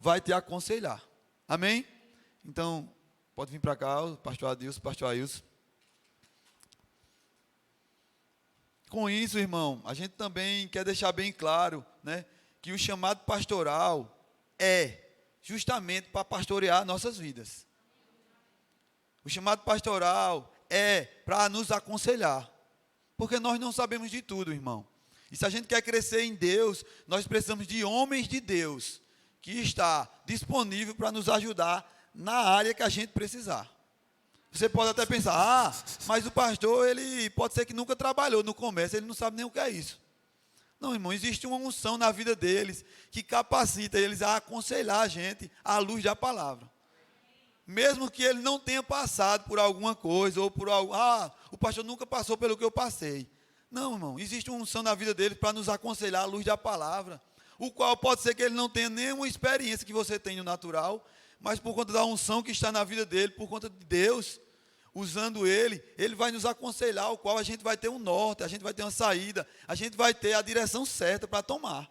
vai te aconselhar. Amém? Então, pode vir para cá, o pastor Adilson, pastor Ailson. Com isso, irmão, a gente também quer deixar bem claro, né, que o chamado pastoral é justamente para pastorear nossas vidas. O chamado pastoral é para nos aconselhar, porque nós não sabemos de tudo, irmão. E se a gente quer crescer em Deus, nós precisamos de homens de Deus, que está disponível para nos ajudar na área que a gente precisar. Você pode até pensar, mas o pastor, ele pode ser que nunca trabalhou no comércio, ele não sabe nem o que é isso. Não, irmão, existe uma unção na vida deles, que capacita eles a aconselhar a gente à luz da palavra. Mesmo que ele não tenha passado por alguma coisa, ou por algo, o pastor nunca passou pelo que eu passei. Não, irmão, existe uma unção na vida deles para nos aconselhar à luz da palavra, o qual pode ser que ele não tenha nenhuma experiência que você tem no natural, mas por conta da unção que está na vida dele, por conta de Deus, usando ele, ele vai nos aconselhar, o qual a gente vai ter um norte, a gente vai ter uma saída, a gente vai ter a direção certa para tomar.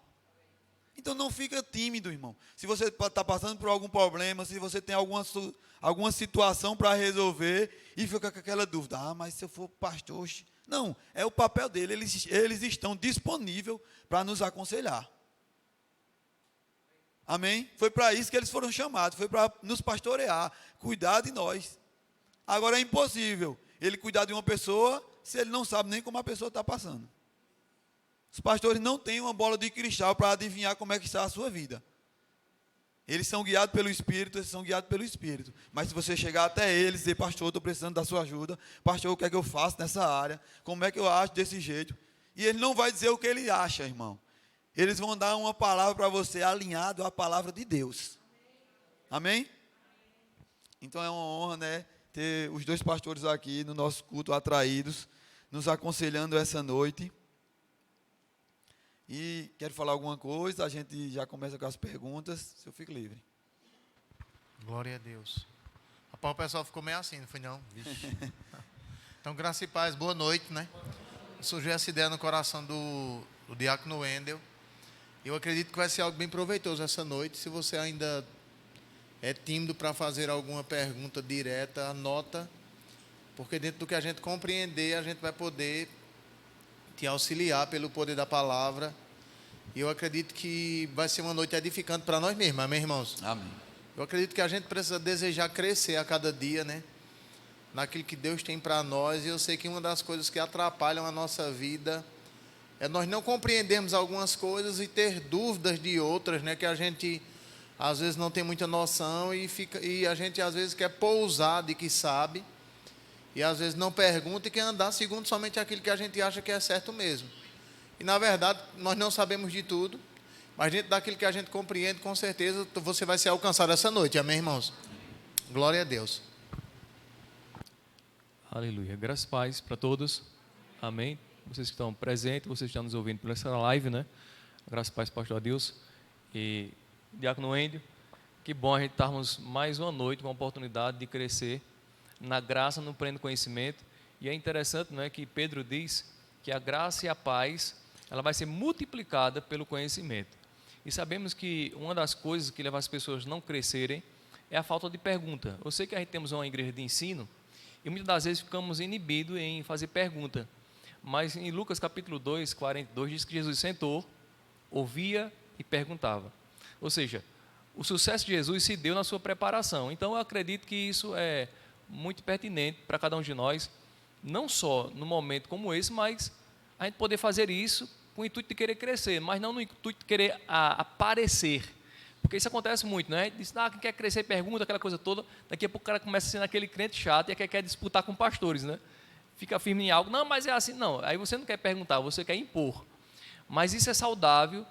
Então não fica tímido, irmão. Se você está passando por algum problema, se você tem alguma situação para resolver e fica com aquela dúvida, mas se eu for pastor, não, é o papel dele, eles estão disponíveis para nos aconselhar. Amém? Foi para isso que eles foram chamados, foi para nos pastorear, cuidar de nós. Agora é impossível ele cuidar de uma pessoa se ele não sabe nem como a pessoa está passando. Os pastores não têm uma bola de cristal para adivinhar como é que está a sua vida. Eles são guiados pelo Espírito, Mas se você chegar até eles e dizer, pastor, estou precisando da sua ajuda, pastor, o que é que eu faço nessa área? Como é que eu acho desse jeito? E ele não vai dizer o que ele acha, irmão. Eles vão dar uma palavra para você alinhado à palavra de Deus. Amém? Então é uma honra, né, ter os dois pastores aqui no nosso culto atraídos, nos aconselhando essa noite. E quero falar alguma coisa, a gente já começa com as perguntas, se eu fico livre. Glória a Deus. Rapaz, o pessoal ficou meio assim, não foi não? Vixe. Então, graça e paz, boa noite, né? Surgiu essa ideia no coração do diácono Wendel. Eu acredito que vai ser algo bem proveitoso essa noite. Se você ainda é tímido para fazer alguma pergunta direta, anota, porque dentro do que a gente compreender, a gente vai poder te auxiliar pelo poder da palavra. E eu acredito que vai ser uma noite edificante para nós mesmos, amém, irmãos? Amém. Eu acredito que a gente precisa desejar crescer a cada dia, né? Naquilo que Deus tem para nós. E eu sei que uma das coisas que atrapalham a nossa vida é nós não compreendermos algumas coisas e ter dúvidas de outras, né? Que a gente às vezes não tem muita noção e a gente às vezes quer pousar de que sabe e às vezes não pergunta e quer andar segundo somente aquilo que a gente acha que é certo mesmo. E na verdade nós não sabemos de tudo, mas dentro daquilo que a gente compreende, com certeza você vai ser alcançado essa noite, amém, irmãos? Glória a Deus. Aleluia. Graças e paz para todos. Amém. Vocês que estão presentes, vocês que estão nos ouvindo por essa live, né? Graças e paz, pastor Adilson e diácono Wendel. Que bom a gente estarmos mais uma noite com a oportunidade de crescer na graça, no pleno conhecimento. E é interessante, não é, que Pedro diz que a graça e a paz, ela vai ser multiplicada pelo conhecimento. E sabemos que uma das coisas que leva as pessoas a não crescerem é a falta de pergunta. Eu sei que a gente temos uma igreja de ensino e muitas das vezes ficamos inibidos em fazer pergunta. Mas em Lucas capítulo 2, 42, diz que Jesus sentou, ouvia e perguntava. Ou seja, o sucesso de Jesus se deu na sua preparação. Então eu acredito que isso é muito pertinente para cada um de nós, não só no momento como esse, mas a gente poder fazer isso com o intuito de querer crescer, mas não no intuito de querer aparecer. Porque isso acontece muito, né? Diz, quem quer crescer pergunta, aquela coisa toda, daqui a pouco o cara começa a ser aquele crente chato e quer disputar com pastores, né? Fica firme em algo, não, mas é assim, não, aí você não quer perguntar, você quer impor, mas isso é saudável,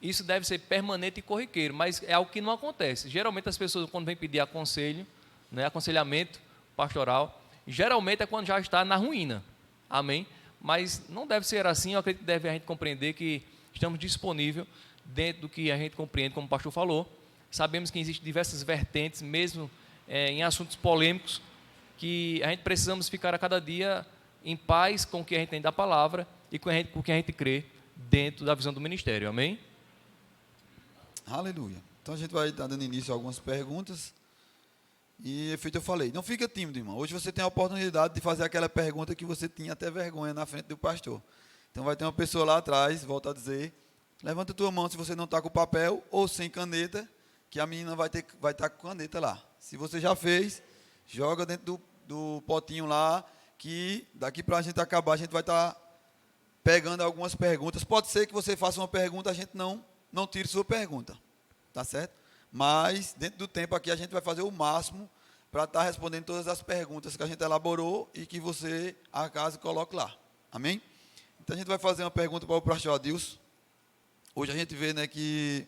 isso deve ser permanente e corriqueiro, mas é algo que não acontece. Geralmente as pessoas, quando vêm pedir aconselho, né, aconselhamento pastoral, geralmente é quando já está na ruína, amém? Mas não deve ser assim. Eu acredito que deve a gente compreender que estamos disponíveis dentro do que a gente compreende, como o pastor falou. Sabemos que existem diversas vertentes, mesmo em assuntos polêmicos, que a gente precisamos ficar a cada dia em paz com o que a gente tem da palavra e com o que a gente crê dentro da visão do ministério, amém? Aleluia. Então a gente vai estar dando início a algumas perguntas. E feito eu falei, não fica tímido, irmão. Hoje você tem a oportunidade de fazer aquela pergunta que você tinha até vergonha na frente do pastor. Então vai ter uma pessoa lá atrás, volto a dizer, levanta a tua mão se você não está com papel ou sem caneta, que a menina vai estar com caneta lá. Se você já fez, joga dentro do potinho lá, que daqui para a gente acabar, a gente vai estar pegando algumas perguntas. Pode ser que você faça uma pergunta, a gente não tire sua pergunta, tá certo? Mas, dentro do tempo aqui, a gente vai fazer o máximo para estar respondendo todas as perguntas que a gente elaborou e que você, acaso, coloque lá. Amém? Então, a gente vai fazer uma pergunta para o pastor Adilson. Hoje a gente vê, né, que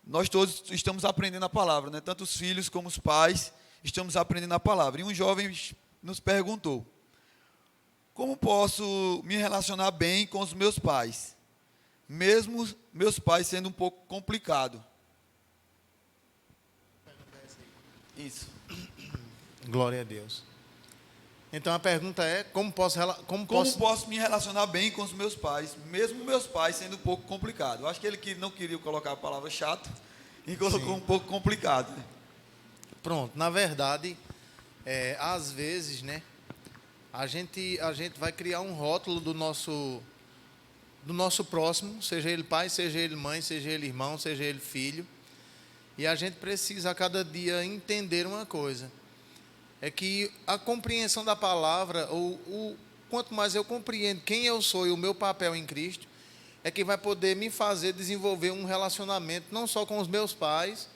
nós todos estamos aprendendo a palavra, né? Tanto os filhos como os pais estamos aprendendo a palavra. E um jovem nos perguntou, como posso me relacionar bem com os meus pais, mesmo meus pais sendo um pouco complicado? Isso. Glória a Deus. Então a pergunta é, como posso me relacionar bem com os meus pais, mesmo meus pais sendo um pouco complicado? Eu acho que ele não queria colocar a palavra chato e colocou um pouco complicado, né? Pronto, na verdade, às vezes, né, a gente vai criar um rótulo do nosso próximo, seja ele pai, seja ele mãe, seja ele irmão, seja ele filho. E a gente precisa a cada dia entender uma coisa, é que a compreensão da palavra, quanto mais eu compreendo quem eu sou e o meu papel em Cristo, é que vai poder me fazer desenvolver um relacionamento não só com os meus pais,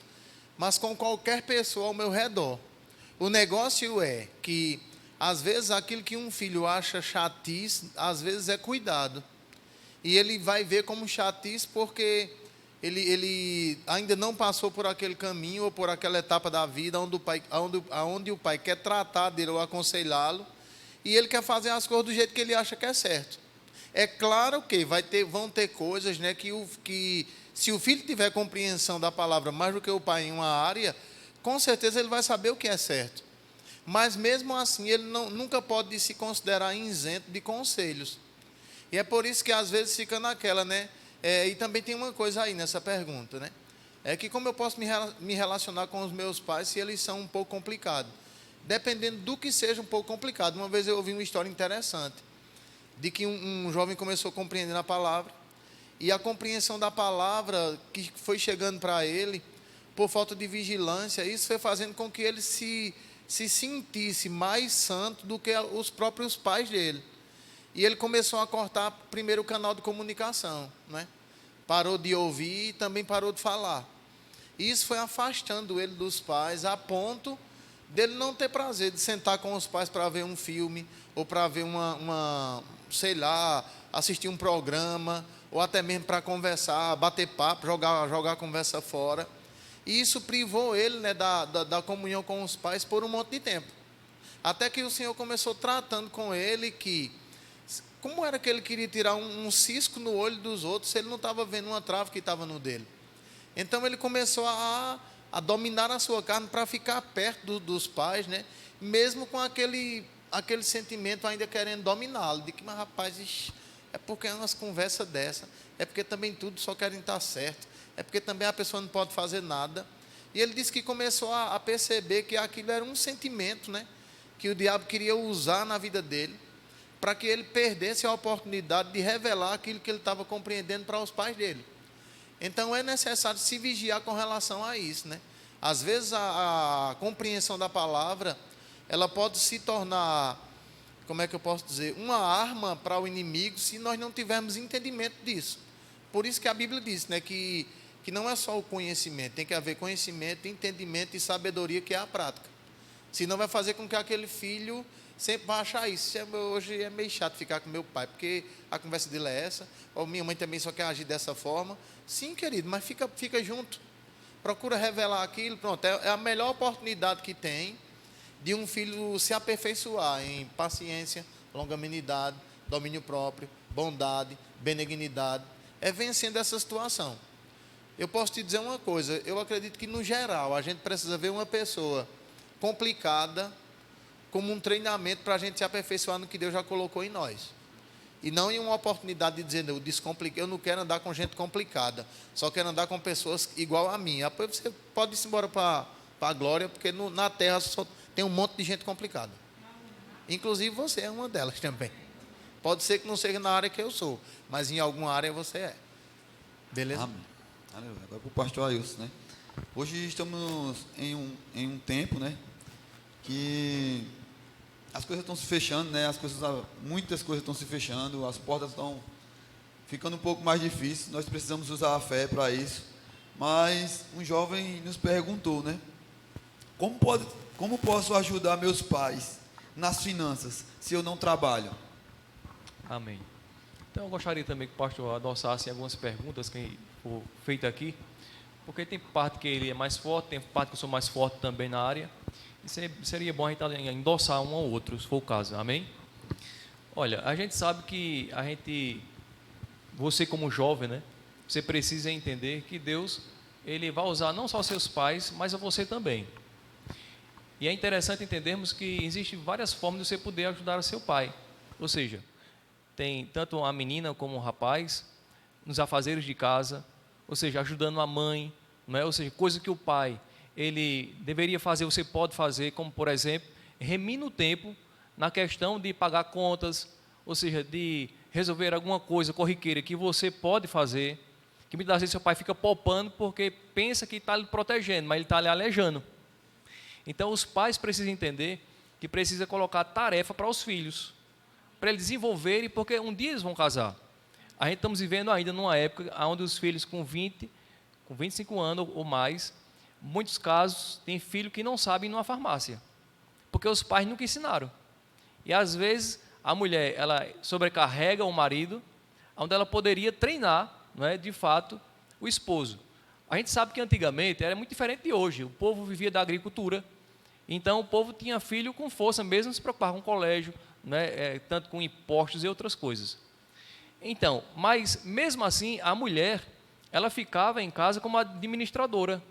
mas com qualquer pessoa ao meu redor. O negócio é que, às vezes, aquilo que um filho acha chatice, às vezes é cuidado. E ele vai ver como chatice porque ele ainda não passou por aquele caminho ou por aquela etapa da vida onde o pai quer tratar dele ou aconselhá-lo, e ele quer fazer as coisas do jeito que ele acha que é certo. É claro que vão ter coisas, né, que se o filho tiver compreensão da palavra mais do que o pai em uma área, com certeza ele vai saber o que é certo. Mas mesmo assim, ele nunca pode se considerar isento de conselhos. E é por isso que às vezes fica naquela, né? E também tem uma coisa aí nessa pergunta, né? É que como eu posso me relacionar com os meus pais se eles são um pouco complicados? Dependendo do que seja um pouco complicado. Uma vez eu ouvi uma história interessante, de que um jovem começou a compreender a palavra, e a compreensão da palavra que foi chegando para ele, por falta de vigilância, isso foi fazendo com que ele se sentisse mais santo do que os próprios pais dele. E ele começou a cortar primeiro o canal de comunicação, né? Parou de ouvir e também parou de falar. E isso foi afastando ele dos pais, a ponto dele não ter prazer de sentar com os pais para ver um filme, ou para ver sei lá, assistir um programa, ou até mesmo para conversar, bater papo, jogar a conversa fora. E isso privou ele, né, da comunhão com os pais por um monte de tempo. Até que o Senhor começou tratando com ele que, como era que ele queria tirar um cisco no olho dos outros se ele não estava vendo uma trave que estava no dele? Então ele começou a dominar a sua carne para ficar perto dos pais, né? Mesmo com aquele sentimento ainda querendo dominá-lo, de que, mas rapaz, é porque é umas conversas dessa, é porque também tudo só querem estar certo, é porque também a pessoa não pode fazer nada. E ele disse que começou a perceber que aquilo era um sentimento, né, que o diabo queria usar na vida dele, para que ele perdesse a oportunidade de revelar aquilo que ele estava compreendendo para os pais dele. Então é necessário se vigiar com relação a isso, né? Às vezes a compreensão da palavra, ela pode se tornar, como é que eu posso dizer, uma arma para o inimigo se nós não tivermos entendimento disso. Por isso que a Bíblia diz, né, que não é só o conhecimento, tem que haver conhecimento, entendimento e sabedoria, que é a prática. Senão vai fazer com que aquele filho sempre vai achar isso. Hoje é meio chato ficar com meu pai, porque a conversa dele é essa, ou minha mãe também só quer agir dessa forma. Sim, querido, mas fica junto. Procura revelar aquilo, pronto. É a melhor oportunidade que tem de um filho se aperfeiçoar em paciência, longanimidade, domínio próprio, bondade, benignidade. É vencendo essa situação. Eu posso te dizer uma coisa, eu acredito que no geral a gente precisa ver uma pessoa complicada como um treinamento para a gente se aperfeiçoar no que Deus já colocou em nós. E não em uma oportunidade de dizer, eu não quero andar com gente complicada, só quero andar com pessoas igual a mim. Depois você pode ir embora para a glória, porque na terra só tem um monte de gente complicada. Inclusive você é uma delas também. Pode ser que não seja na área que eu sou, mas em alguma área você é. Beleza? Amém. Aleluia. Agora para o pastor Ailson, né? Hoje estamos em um tempo, né, que as coisas estão se fechando, né? Muitas coisas estão se fechando, as portas estão ficando um pouco mais difíceis. Nós precisamos usar a fé para isso. Mas um jovem nos perguntou, né? Como posso ajudar meus pais nas finanças se eu não trabalho? Amém. Então eu gostaria também que o pastor adoçasse algumas perguntas que foram feitas aqui, porque tem parte que ele é mais forte, tem parte que eu sou mais forte também na área, e seria bom a gente endossar um ao outro, se for o caso, amém? Olha, a gente sabe que você como jovem, né, você precisa entender que Deus, Ele vai usar não só seus pais, mas a você também. E é interessante entendermos que existem várias formas de você poder ajudar o seu pai, ou seja, tem tanto a menina como o rapaz, nos afazeres de casa, ou seja, ajudando a mãe, não é? Ou seja, coisa que o pai ele deveria fazer, você pode fazer, como por exemplo, remir no tempo na questão de pagar contas, ou seja, de resolver alguma coisa corriqueira que você pode fazer, que muitas vezes seu pai fica poupando porque pensa que está lhe protegendo, mas ele está lhe alejando. Então os pais precisam entender que precisa colocar tarefa para os filhos, para eles desenvolverem, porque um dia eles vão casar. A gente estamos vivendo ainda numa época onde os filhos com 25 anos ou mais, muitos casos, tem filho que não sabem ir numa farmácia, porque os pais nunca ensinaram. E às vezes a mulher, ela sobrecarrega o marido, onde ela poderia treinar, não é, de fato, o esposo. A gente sabe que antigamente era muito diferente de hoje, o povo vivia da agricultura, então o povo tinha filho com força, mesmo se preocupar com o colégio, né, tanto com impostos e outras coisas. Então, mas mesmo assim, a mulher, ela ficava em casa como administradora.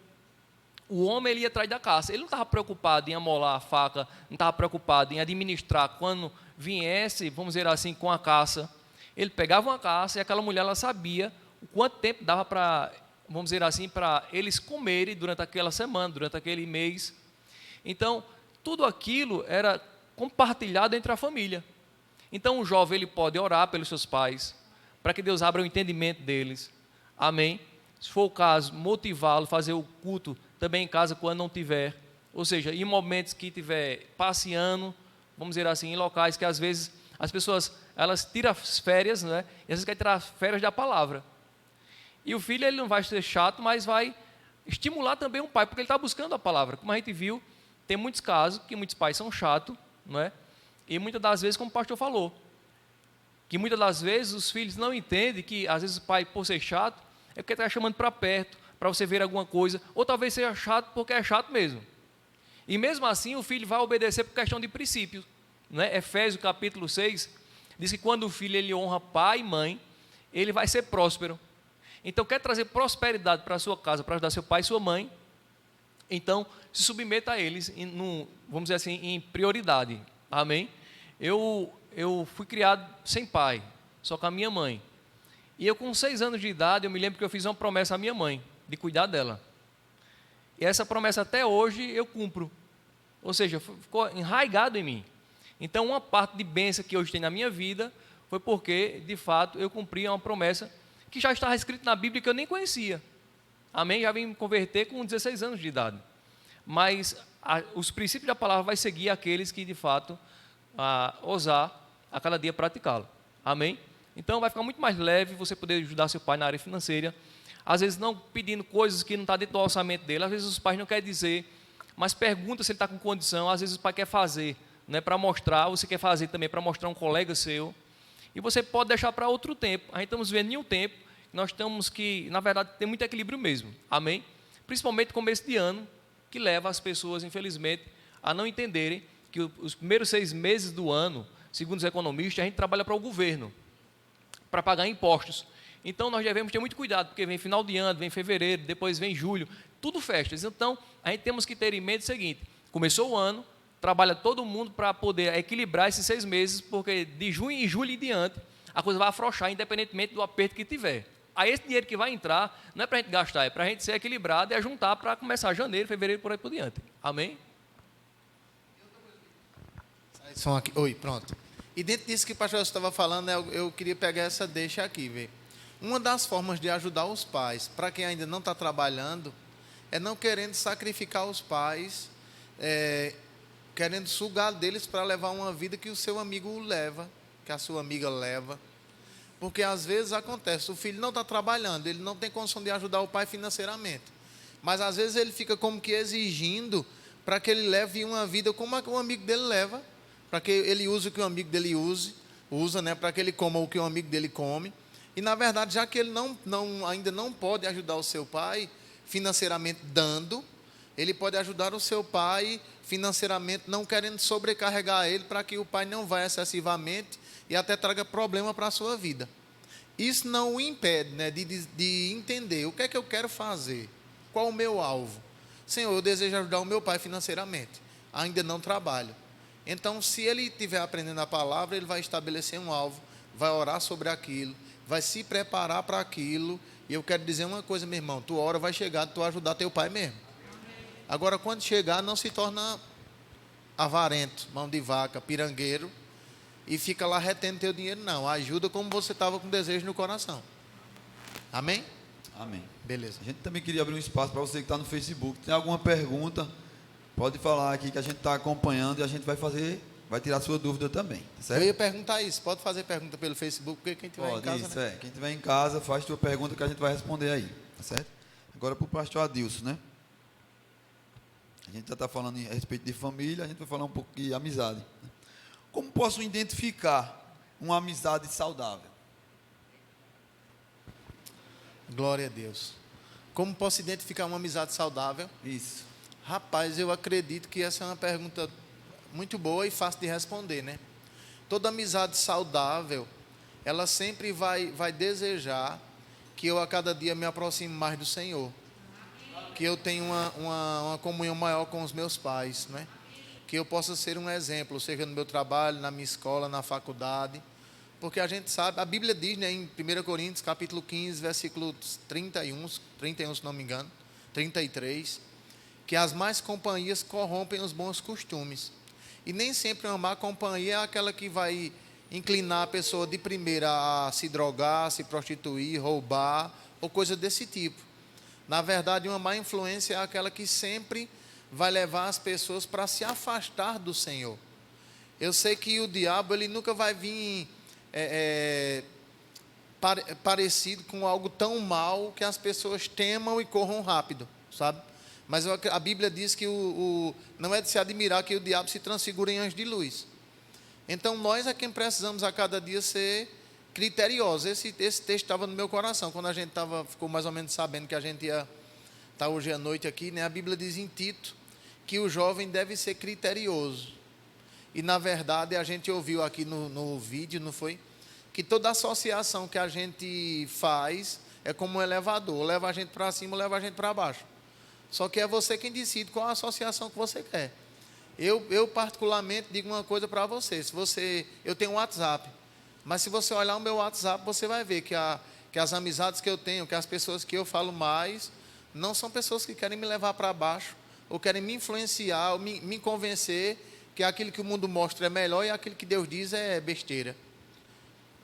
O homem, ele ia atrás da caça. Ele não estava preocupado em amolar a faca, não estava preocupado em administrar quando viesse, vamos dizer assim, com a caça. Ele pegava uma caça e aquela mulher, ela sabia o quanto tempo dava para, vamos dizer assim, para eles comerem durante aquela semana, durante aquele mês. Então, tudo aquilo era compartilhado entre a família. Então, o jovem, ele pode orar pelos seus pais, para que Deus abra o entendimento deles. Amém? Se for o caso, motivá-lo, fazer o culto também em casa quando não tiver. Ou seja, em momentos que estiver passeando, vamos dizer assim, em locais que às vezes as pessoas, elas tiram as férias, né? E às vezes querem tirar férias da palavra. E o filho, ele não vai ser chato, mas vai estimular também o pai, porque ele está buscando a palavra. Como a gente viu, tem muitos casos que muitos pais são chatos, não é? E muitas das vezes, como o pastor falou, que muitas das vezes os filhos não entendem que, às vezes, o pai, por ser chato, é porque está chamando para perto, para você ver alguma coisa, ou talvez seja chato porque é chato mesmo. E mesmo assim, o filho vai obedecer por questão de princípios. Né? Efésios capítulo 6, diz que quando o filho ele honra pai e mãe, ele vai ser próspero. Então, quer trazer prosperidade para a sua casa, para ajudar seu pai e sua mãe, então, se submeta a eles, vamos dizer assim, em prioridade. Amém? Eu fui criado sem pai, só com a minha mãe. E eu, com 6 anos de idade, eu me lembro que eu fiz uma promessa à minha mãe, de cuidar dela. E essa promessa até hoje eu cumpro. Ou seja, ficou enraizado em mim. Então, uma parte de bênção que hoje tem na minha vida foi porque, de fato, eu cumpri uma promessa que já estava escrita na Bíblia que eu nem conhecia. Amém? Já vim me converter com 16 anos de idade. Mas os princípios da palavra vai seguir aqueles que, de fato, ousar a cada dia praticá-lo. Amém? Então, vai ficar muito mais leve você poder ajudar seu pai na área financeira. Às vezes, não pedindo coisas que não estão dentro do orçamento dele. Às vezes, os pais não querem dizer, mas pergunta se ele está com condição. Às vezes, o pai quer fazer, né, para mostrar. Você quer fazer também para mostrar um colega seu. E você pode deixar para outro tempo. A gente estamos vendo em um tempo, nós temos que, na verdade, ter muito equilíbrio mesmo. Amém? Principalmente no começo de ano, que leva as pessoas, infelizmente, a não entenderem que os primeiros 6 meses do ano, segundo os economistas, a gente trabalha para o governo, para pagar impostos. Então, nós devemos ter muito cuidado, porque vem final de ano, vem fevereiro, depois vem julho, tudo festas. Então, a gente temos que ter em mente o seguinte: começou o ano, trabalha todo mundo para poder equilibrar esses 6 meses, porque de junho e julho em diante, a coisa vai afrouxar, independentemente do aperto que tiver. Aí esse dinheiro que vai entrar, não é para a gente gastar, é para a gente ser equilibrado e ajuntar para começar janeiro, fevereiro, por aí por diante. Amém? Som aqui. Oi, pronto. E dentro disso que o pastor estava falando, eu queria pegar essa deixa aqui, ver. Uma das formas de ajudar os pais, para quem ainda não está trabalhando, é não querendo sacrificar os pais, querendo sugar deles para levar uma vida que o seu amigo leva, que a sua amiga leva. Porque às vezes acontece, o filho não está trabalhando, ele não tem condição de ajudar o pai financeiramente. Mas às vezes ele fica como que exigindo para que ele leve uma vida como o amigo dele leva, para que ele use o que o amigo dele usa, né, para que ele coma o que o amigo dele come. E na verdade, já que ele ainda não pode ajudar o seu pai financeiramente dando, ele pode ajudar o seu pai financeiramente não querendo sobrecarregar ele para que o pai não vá excessivamente e até traga problema para a sua vida. Isso não o impede, né, de entender o que é que eu quero fazer, qual o meu alvo. Senhor, eu desejo ajudar o meu pai financeiramente, ainda não trabalho. Então, se ele estiver aprendendo a palavra, ele vai estabelecer um alvo, vai orar sobre aquilo, vai se preparar para aquilo. E eu quero dizer uma coisa, meu irmão, tua hora vai chegar de tu ajudar teu pai mesmo. Agora, quando chegar, não se torna avarento, mão de vaca, pirangueiro, e fica lá retendo teu dinheiro, não. Ajuda como você estava com desejo no coração. Amém? Amém. Beleza. A gente também queria abrir um espaço para você que está no Facebook. Tem alguma pergunta? Pode falar aqui que a gente está acompanhando e a gente vai tirar a sua dúvida também. Tá certo? Eu ia perguntar isso. Pode fazer pergunta pelo Facebook, porque quem estiver em casa, isso, né? Quem estiver em casa, faz tua pergunta que a gente vai responder aí. Tá certo? Agora para o pastor Adilson, né? A gente já está falando a respeito de família, a gente vai falar um pouco de amizade. Como posso identificar uma amizade saudável? Glória a Deus. Como posso identificar uma amizade saudável? Isso. Rapaz, eu acredito que essa é uma pergunta muito boa e fácil de responder, né? Toda amizade saudável, ela sempre vai desejar que eu a cada dia me aproxime mais do Senhor. Que eu tenha uma comunhão maior com os meus pais, né? Que eu possa ser um exemplo, seja no meu trabalho, na minha escola, na faculdade. Porque a gente sabe, a Bíblia diz, né, em 1 Coríntios, capítulo 15, versículo 31, se não me engano, 33, que as más companhias corrompem os bons costumes. E nem sempre uma má companhia é aquela que vai inclinar a pessoa de primeira a se drogar, se prostituir, roubar, ou coisa desse tipo. Na verdade, uma má influência é aquela que sempre vai levar as pessoas para se afastar do Senhor. Eu sei que o diabo, ele nunca vai vir parecido com algo tão mal que as pessoas temam e corram rápido, sabe? Mas a Bíblia diz que não é de se admirar que o diabo se transfigura em anjo de luz. Então, nós é quem precisamos a cada dia ser criteriosos. Esse texto estava no meu coração. Quando a gente ficou mais ou menos sabendo que a gente ia estar hoje à noite aqui, né? A Bíblia diz em Tito que o jovem deve ser criterioso. E, na verdade, a gente ouviu aqui no vídeo, não foi? Que toda associação que a gente faz é como um elevador. Leva a gente para cima, leva a gente para baixo. Só que é você quem decide qual a associação que você quer. Eu particularmente, digo uma coisa para você. Eu tenho um WhatsApp. Mas se você olhar o meu WhatsApp, você vai ver que as amizades que eu tenho, que as pessoas que eu falo mais, não são pessoas que querem me levar para baixo, ou querem me influenciar, ou me convencer que aquilo que o mundo mostra é melhor e aquilo que Deus diz é besteira.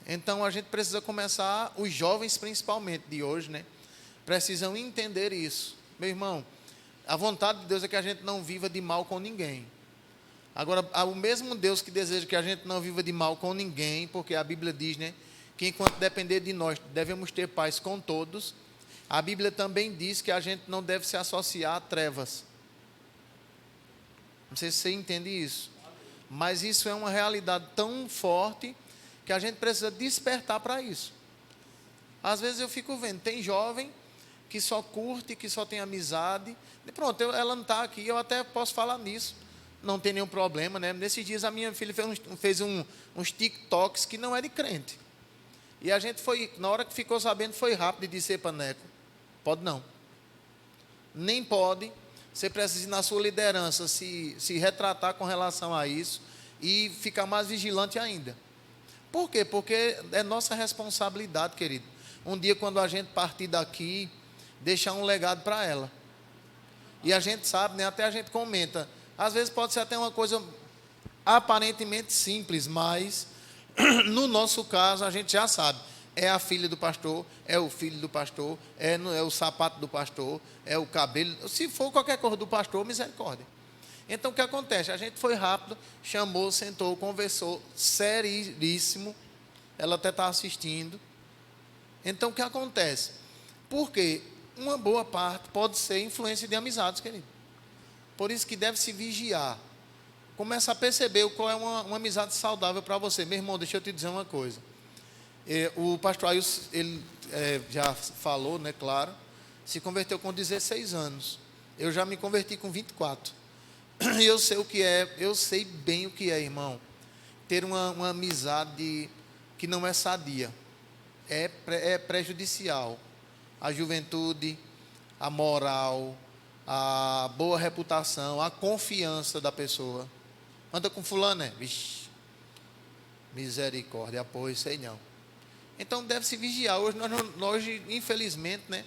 Então, a gente precisa começar, os jovens principalmente de hoje, né? Precisam entender isso. Meu irmão, a vontade de Deus é que a gente não viva de mal com ninguém. Agora, o mesmo Deus que deseja que a gente não viva de mal com ninguém, porque a Bíblia diz, né, que enquanto depender de nós, devemos ter paz com todos. A Bíblia também diz que a gente não deve se associar a trevas. Não sei se você entende isso. Mas isso é uma realidade tão forte que a gente precisa despertar para isso. Às vezes eu fico vendo, tem jovem que só curte, que só tem amizade. E pronto, ela não está aqui, eu até posso falar nisso. Não tem nenhum problema, né? Nesses dias a minha filha fez uns TikToks que não é de crente. E a gente na hora que ficou sabendo, foi rápido e disse: Paneco, pode não. Nem pode. Você precisa, na sua liderança, se retratar com relação a isso e ficar mais vigilante ainda. Por quê? Porque é nossa responsabilidade, querido. Um dia, quando a gente partir daqui, deixar um legado para ela. E a gente sabe, né? Até a gente comenta. Às vezes pode ser até uma coisa aparentemente simples, mas no nosso caso a gente já sabe. É a filha do pastor, é o filho do pastor, é o sapato do pastor, é o cabelo. Se for qualquer coisa do pastor, misericórdia. Então o que acontece? A gente foi rápido, chamou, sentou, conversou, seríssimo. Ela até está assistindo. Então o que acontece? Porque uma boa parte pode ser influência de amizades, querido. Por isso que deve se vigiar. Começa a perceber qual é uma amizade saudável para você. Meu irmão, deixa eu te dizer uma coisa. O pastor Ailson, ele já falou, né, claro, se converteu com 16 anos. Eu já me converti com 24. E eu sei o que é, eu sei bem o que é, irmão. Ter uma amizade que não é sadia. É prejudicial. A juventude, a moral, a boa reputação, a confiança da pessoa. Anda com fulano, né? Vixe, misericórdia, apoio, sei não. Então deve se vigiar. Hoje, infelizmente, né,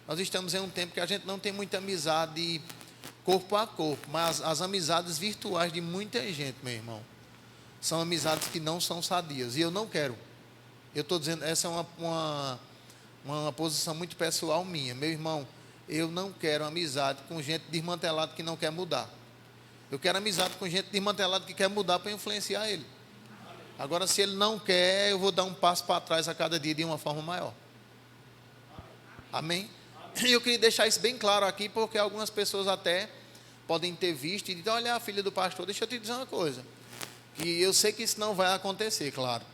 nós estamos em um tempo que a gente não tem muita amizade corpo a corpo, mas as amizades virtuais de muita gente, meu irmão, são amizades que não são sadias. E eu não quero. Eu estou dizendo, essa é uma posição muito pessoal minha. Meu irmão, eu não quero amizade com gente desmantelada que não quer mudar. Eu quero amizade com gente desmantelada que quer mudar para influenciar ele. Agora, se ele não quer, eu vou dar um passo para trás a cada dia de uma forma maior. Amém? E eu queria deixar isso bem claro aqui, porque algumas pessoas até podem ter visto e dizer, olha a filha do pastor, deixa eu te dizer uma coisa. E eu sei que isso não vai acontecer, claro.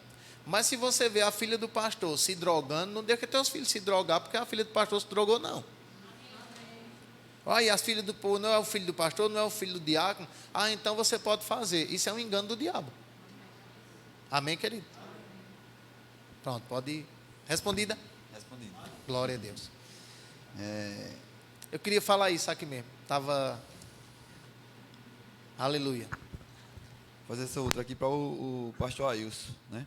Mas se você vê a filha do pastor se drogando, não deixa teus filhos se drogar, porque a filha do pastor se drogou, não. Olha, as filhas do povo não é o filho do pastor, não é o filho do diácono. Ah, então você pode fazer. Isso é um engano do diabo. Amém, querido? Pronto, pode ir. Respondida? Respondido. Glória a Deus. Eu queria falar isso aqui mesmo. Aleluia. Vou fazer essa outra aqui para o pastor Ailson, né?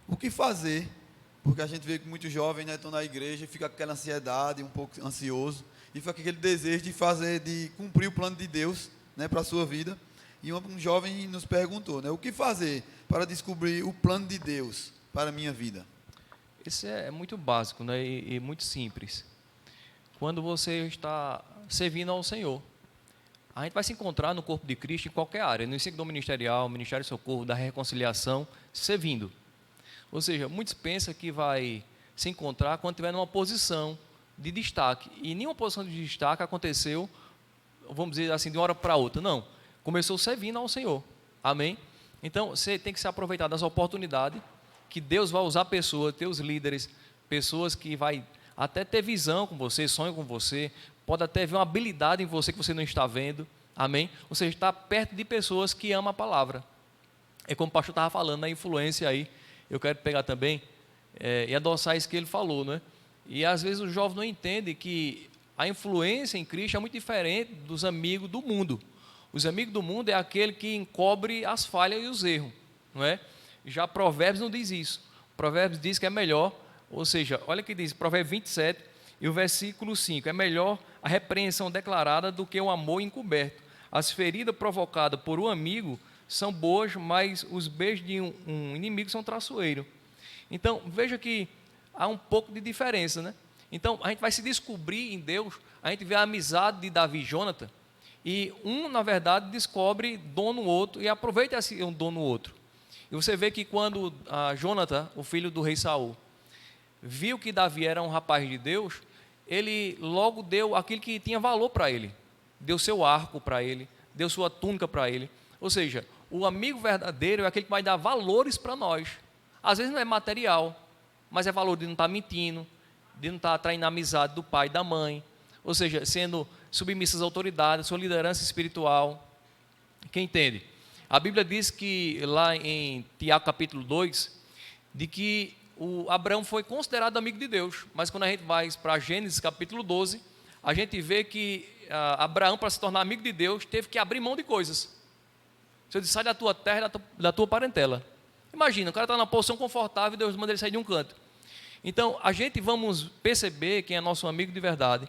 O que fazer? Porque a gente vê que muitos jovens, né, estão na igreja e fica com aquela ansiedade, um pouco ansioso, e fica com aquele desejo de cumprir o plano de Deus, né, para a sua vida. E um jovem nos perguntou, né, o que fazer para descobrir o plano de Deus para a minha vida? Isso é muito básico, né, e muito simples. Quando você está servindo ao Senhor, a gente vai se encontrar no corpo de Cristo em qualquer área, no ensino ministerial, Ministério de Socorro, da reconciliação, servindo. Ou seja, muitos pensam que vai se encontrar quando estiver numa posição de destaque. E nenhuma posição de destaque aconteceu, vamos dizer assim, de uma hora para outra. Não. Começou servindo ao Senhor. Amém? Então, você tem que se aproveitar das oportunidades que Deus vai usar pessoas, teus líderes, pessoas que vai até ter visão com você, sonho com você, pode até ver uma habilidade em você que você não está vendo. Amém? Ou seja, está perto de pessoas que amam a palavra. É como o pastor estava falando, na influência aí, eu quero pegar também e adoçar isso que ele falou, né? E às vezes o jovem não entende que a influência em Cristo é muito diferente dos amigos do mundo. Os amigos do mundo é aquele que encobre as falhas e os erros, não é? Já Provérbios não diz isso. Provérbios diz que é melhor, ou seja, olha o que diz, Provérbios 27 e o versículo 5, é melhor a repreensão declarada do que o amor encoberto. As feridas provocadas por um amigo são boas, mas os beijos de um inimigo são traiçoeiros. Então, veja que há um pouco de diferença, né? Então, a gente vai se descobrir em Deus, a gente vê a amizade de Davi e Jonathan, e na verdade, descobre dom no outro e aproveita esse dom no outro. E você vê que quando Jonathan, o filho do rei Saul, viu que Davi era um rapaz de Deus, ele logo deu aquilo que tinha valor para ele. Deu seu arco para ele, deu sua túnica para ele. Ou seja, o amigo verdadeiro é aquele que vai dar valores para nós. Às vezes não é material, mas é valor de não estar mentindo, de não estar traindo a amizade do pai e da mãe. Ou seja, sendo submissas às autoridades, sua liderança espiritual. Quem entende? A Bíblia diz que lá em Tiago capítulo 2, de que o Abraão foi considerado amigo de Deus. Mas quando a gente vai para Gênesis capítulo 12, a gente vê que Abraão, para se tornar amigo de Deus, teve que abrir mão de coisas. Você disse, sai da tua terra e da tua parentela. Imagina, o cara está numa posição confortável e Deus manda ele sair de um canto. Então, a gente vamos perceber quem é nosso amigo de verdade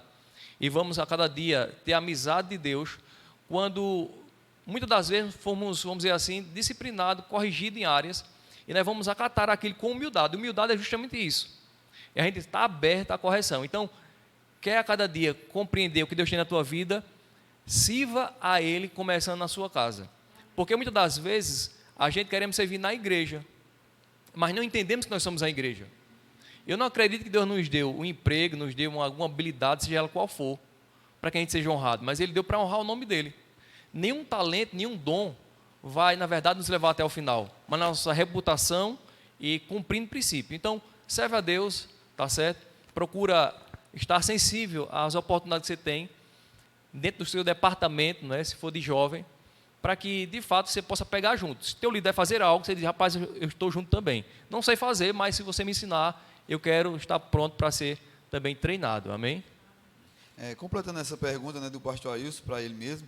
e vamos a cada dia ter a amizade de Deus quando, muitas das vezes, fomos, vamos dizer assim, disciplinados, corrigidos em áreas e nós vamos acatar aquilo com humildade. Humildade é justamente isso. E a gente está aberto à correção. Então, quer a cada dia compreender o que Deus tem na tua vida, sirva a Ele começando na sua casa. Porque muitas das vezes a gente queremos servir na igreja, mas não entendemos que nós somos a igreja. Eu não acredito que Deus nos deu um emprego, nos deu alguma habilidade, seja ela qual for, para que a gente seja honrado, mas Ele deu para honrar o nome dEle. Nenhum talento, nenhum dom vai, na verdade, nos levar até o final, mas nossa reputação e cumprindo princípio. Então, serve a Deus, tá certo? Procura estar sensível às oportunidades que você tem dentro do seu departamento, né, se for de jovem, para que, de fato, você possa pegar junto. Se teu líder fazer algo, você diz, rapaz, eu estou junto também. Não sei fazer, mas se você me ensinar, eu quero estar pronto para ser também treinado. Amém? Completando essa pergunta, né, do pastor Ailson, para ele mesmo,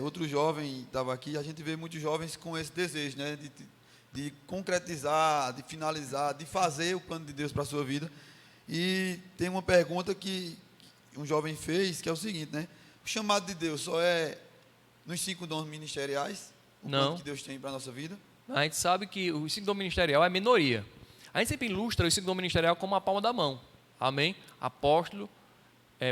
outro jovem estava aqui, a gente vê muitos jovens com esse desejo, né, de concretizar, de finalizar, de fazer o plano de Deus para a sua vida. E tem uma pergunta que um jovem fez, que é o seguinte, né? O chamado de Deus só é nos 5 dons ministeriais? O plano que Deus tem para a nossa vida? A gente sabe que o 5 dom ministerial é minoria. A gente sempre ilustra o 5 dom ministerial como a palma da mão. Amém? Apóstolo,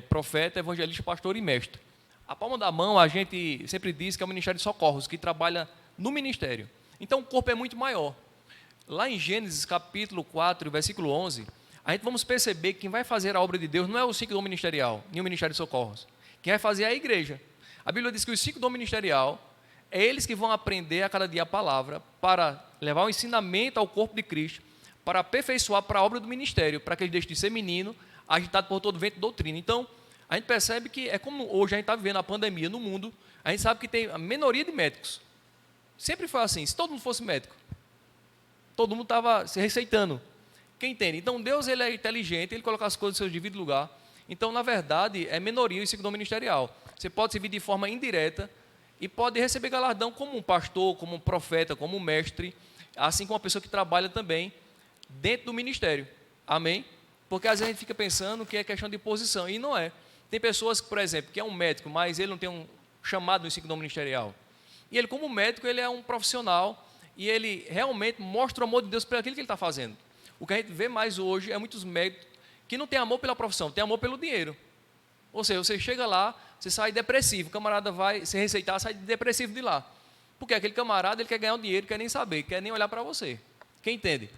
profeta, evangelista, pastor e mestre. A palma da mão, a gente sempre diz que é o ministério de socorros, que trabalha no ministério. Então, o corpo é muito maior. Lá em Gênesis, capítulo 4, versículo 11, a gente vamos perceber que quem vai fazer a obra de Deus não é o 5 dom ministerial, nem o ministério de socorros. Quem vai fazer é a igreja. A Bíblia diz que os 5 dom ministerial é eles que vão aprender a cada dia a palavra para levar o ensinamento ao corpo de Cristo, para aperfeiçoar para a obra do ministério, para que eles deixem de ser menino, agitado por todo vento de doutrina. Então, a gente percebe que é como hoje a gente está vivendo a pandemia no mundo, a gente sabe que tem a minoria de médicos. Sempre foi assim, se todo mundo fosse médico, todo mundo estava se receitando. Quem entende? Então, Deus ele é inteligente, Ele coloca as coisas no seu devido lugar. Então, na verdade, é minoria o 5 dom ministerial. Você pode servir de forma indireta e pode receber galardão como um pastor, como um profeta, como um mestre, assim como uma pessoa que trabalha também dentro do ministério. Amém? Porque às vezes a gente fica pensando que é questão de posição, e não é. Tem pessoas que, por exemplo, que é um médico, mas ele não tem um chamado no 5 dom ministerial. E ele, como médico, ele é um profissional e ele realmente mostra o amor de Deus por aquilo que ele está fazendo. O que a gente vê mais hoje é muitos médicos que não têm amor pela profissão, têm amor pelo dinheiro. Ou seja, você chega lá, você sai depressivo, o camarada vai se receitar, sai depressivo de lá. Porque aquele camarada ele quer ganhar um dinheiro, quer nem saber, quer nem olhar para você. Quem entende?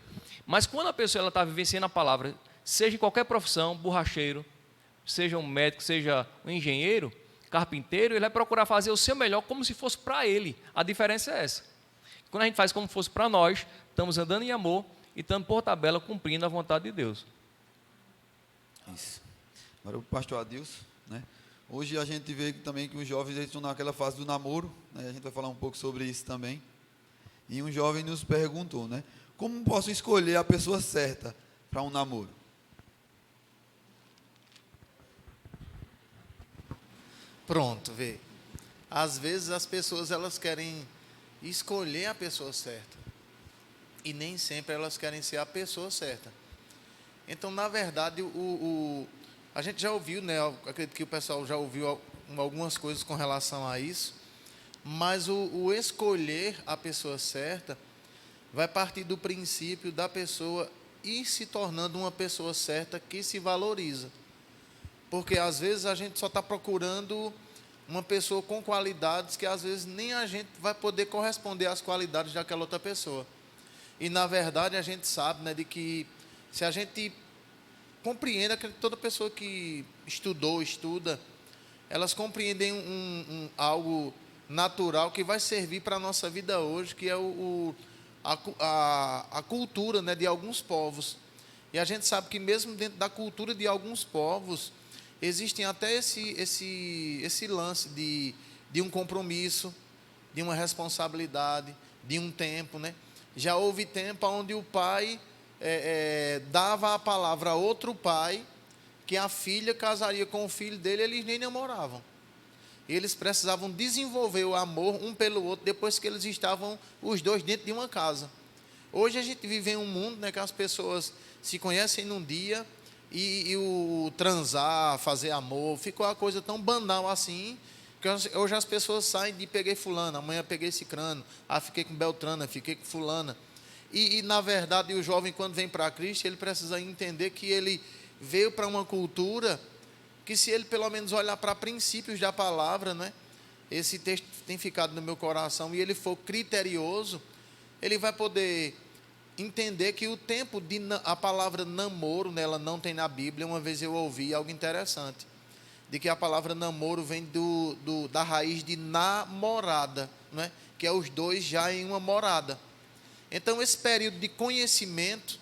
Mas quando a pessoa está vivenciando a palavra, seja em qualquer profissão, borracheiro, seja um médico, seja um engenheiro, carpinteiro, ele vai procurar fazer o seu melhor como se fosse para ele. A diferença é essa. Quando a gente faz como se fosse para nós, estamos andando em amor e estamos por tabela cumprindo a vontade de Deus. Isso. Agora o pastor Adilson, né? Hoje a gente vê também que os jovens estão naquela fase do namoro, né? A gente vai falar um pouco sobre isso também. E um jovem nos perguntou, né? Como posso escolher a pessoa certa para um namoro? Pronto, vê. Às vezes as pessoas elas querem escolher a pessoa certa. E nem sempre elas querem ser a pessoa certa. Então, na verdade, a gente já ouviu, né? Eu acredito que o pessoal já ouviu algumas coisas com relação a isso. Mas o escolher a pessoa certa vai partir do princípio da pessoa ir se tornando uma pessoa certa que se valoriza. Porque às vezes a gente só está procurando uma pessoa com qualidades que às vezes nem a gente vai poder corresponder às qualidades daquela outra pessoa. E na verdade a gente sabe, né, de que se a gente compreende, que toda pessoa que estuda, elas compreendem algo natural que vai servir para a nossa vida hoje, que é a cultura, né, de alguns povos. E a gente sabe que mesmo dentro da cultura de alguns povos, existem até esse lance de um compromisso, de uma responsabilidade, de um tempo, né? Já houve tempo onde o pai dava a palavra a outro pai, que a filha casaria com o filho dele, eles nem namoravam. Eles precisavam desenvolver o amor um pelo outro, depois que eles estavam os dois dentro de uma casa. Hoje a gente vive em um mundo, né, que as pessoas se conhecem num dia e o transar, fazer amor, ficou uma coisa tão banal assim, que hoje as pessoas saem de peguei fulano, amanhã peguei cicrano, fiquei com Beltrana, fiquei com fulana. E na verdade, o jovem, quando vem para Cristo, ele precisa entender que ele veio para uma cultura que, se ele pelo menos olhar para princípios da palavra, né? Esse texto tem ficado no meu coração, e ele for criterioso, ele vai poder entender que o tempo de a palavra namoro, né, ela não tem na Bíblia. Uma vez eu ouvi algo interessante, de que a palavra namoro vem da raiz de namorada, né, que é os dois já em uma morada. Então, esse período de conhecimento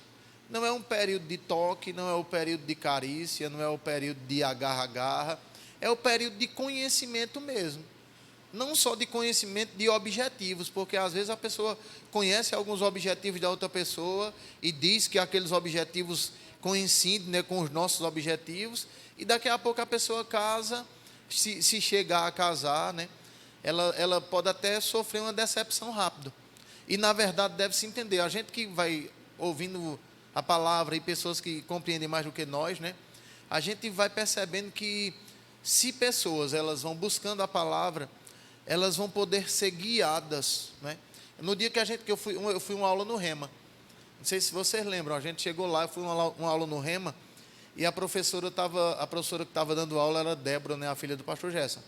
não é um período de toque, não é o período de carícia, não é o período de agarra-agarra, é o período de conhecimento mesmo. Não só de conhecimento de objetivos, porque às vezes a pessoa conhece alguns objetivos da outra pessoa e diz que aqueles objetivos coincidem, né, com os nossos objetivos, e daqui a pouco a pessoa casa, se chegar a casar, né, ela pode até sofrer uma decepção rápido. E, na verdade, deve-se entender, a gente que vai ouvindo a palavra, e pessoas que compreendem mais do que nós, né, a gente vai percebendo que, se pessoas elas vão buscando a palavra, elas vão poder ser guiadas, né? No dia que eu fui uma aula no Rema, não sei se vocês lembram, a gente chegou lá, eu fui uma aula no Rema, e a professora que estava dando aula era Débora, né, a filha do pastor Gerson.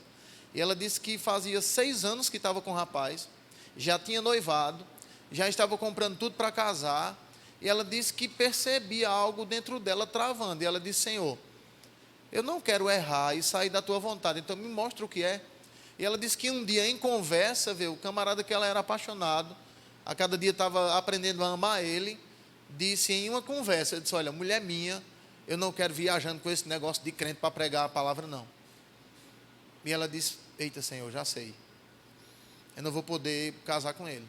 E ela disse que fazia 6 anos que estava com o rapaz, já tinha noivado, já estava comprando tudo para casar, e ela disse que percebia algo dentro dela travando, e ela disse: Senhor, eu não quero errar e sair da tua vontade, então me mostra o que é. E ela disse que um dia, em conversa, o camarada que ela era apaixonado, a cada dia estava aprendendo a amar ele, disse em uma conversa, ele disse: olha, mulher minha, eu não quero viajando com esse negócio de crente para pregar a palavra, não. E ela disse: eita, Senhor, já sei, eu não vou poder casar com ele,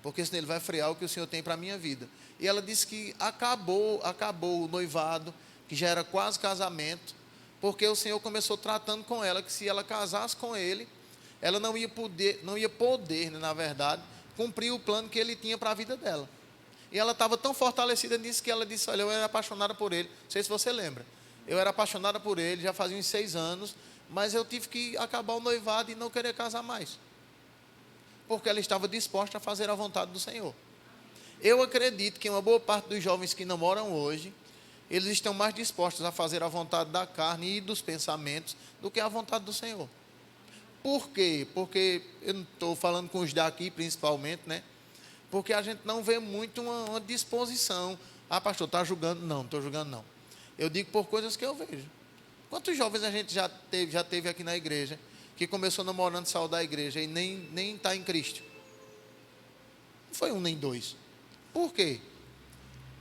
porque senão ele vai frear o que o Senhor tem para a minha vida. E ela disse que acabou o noivado, que já era quase casamento, porque o Senhor começou tratando com ela, que se ela casasse com ele, ela não ia poder, na verdade, cumprir o plano que ele tinha para a vida dela. E ela estava tão fortalecida nisso, que ela disse: olha, eu era apaixonada por ele, não sei se você lembra, eu era apaixonada por ele, já fazia uns 6 anos, mas eu tive que acabar o noivado e não querer casar mais, porque ela estava disposta a fazer a vontade do Senhor. Eu acredito que uma boa parte dos jovens que namoram hoje, eles estão mais dispostos a fazer a vontade da carne e dos pensamentos do que a vontade do Senhor. Por quê? Porque eu não estou falando com os daqui principalmente, né? Porque a gente não vê muito uma disposição. Ah, pastor, está julgando? Não estou julgando, não. Eu digo por coisas que eu vejo. Quantos jovens a gente já teve aqui na igreja, que começou namorando, saiu da igreja e nem está em Cristo? Não foi um nem dois. Por quê?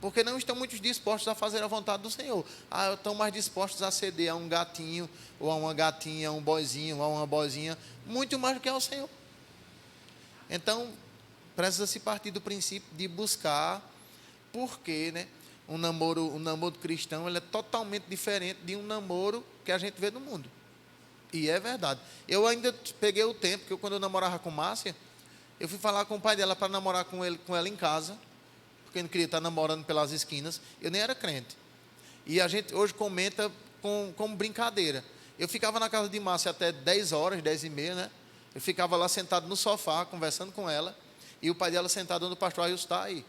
Porque não estão muito dispostos a fazer a vontade do Senhor. Estão mais dispostos a ceder a um gatinho, ou a uma gatinha, a um boizinho, ou a uma boizinha, muito mais do que ao Senhor. Então, precisa-se partir do princípio de buscar, porque, né, um namoro cristão, ele é totalmente diferente de um namoro que a gente vê no mundo. E é verdade. Eu ainda peguei o tempo, que quando eu namorava com Márcia, eu fui falar com o pai dela para namorar com ela em casa, porque não queria estar namorando pelas esquinas. Eu nem era crente. E a gente hoje comenta como brincadeira. Eu ficava na casa de Márcia até 10 horas, 10h30, né? Eu ficava lá sentado no sofá, conversando com ela, e o pai dela sentado onde o pastor Ailson está aí.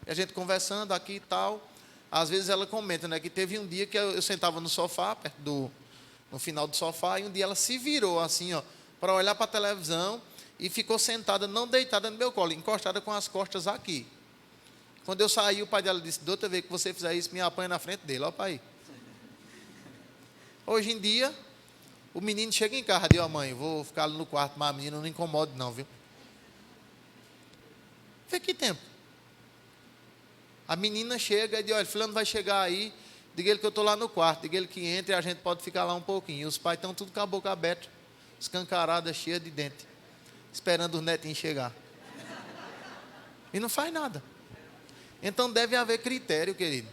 E a gente conversando aqui e tal. Às vezes ela comenta, né, que teve um dia que eu sentava no sofá, no final do sofá, e um dia ela se virou assim, ó, para olhar para a televisão, e ficou sentada, não deitada no meu colo, encostada com as costas aqui. Quando eu saí, o pai dela disse: de outra vez que você fizer isso, me apanha na frente dele. Ó, pai. Hoje em dia, o menino chega em casa, diz: ó, mãe, vou ficar ali no quarto, mas a menina não incomoda não, viu? Vê que tempo. A menina chega e diz: olha, fulano vai chegar aí, diga ele que eu estou lá no quarto, diga ele que entre e a gente pode ficar lá um pouquinho. E os pais estão tudo com a boca aberta, escancarada, cheia de dente, esperando os netinhos chegar. E não faz nada. Então deve haver critério, querido.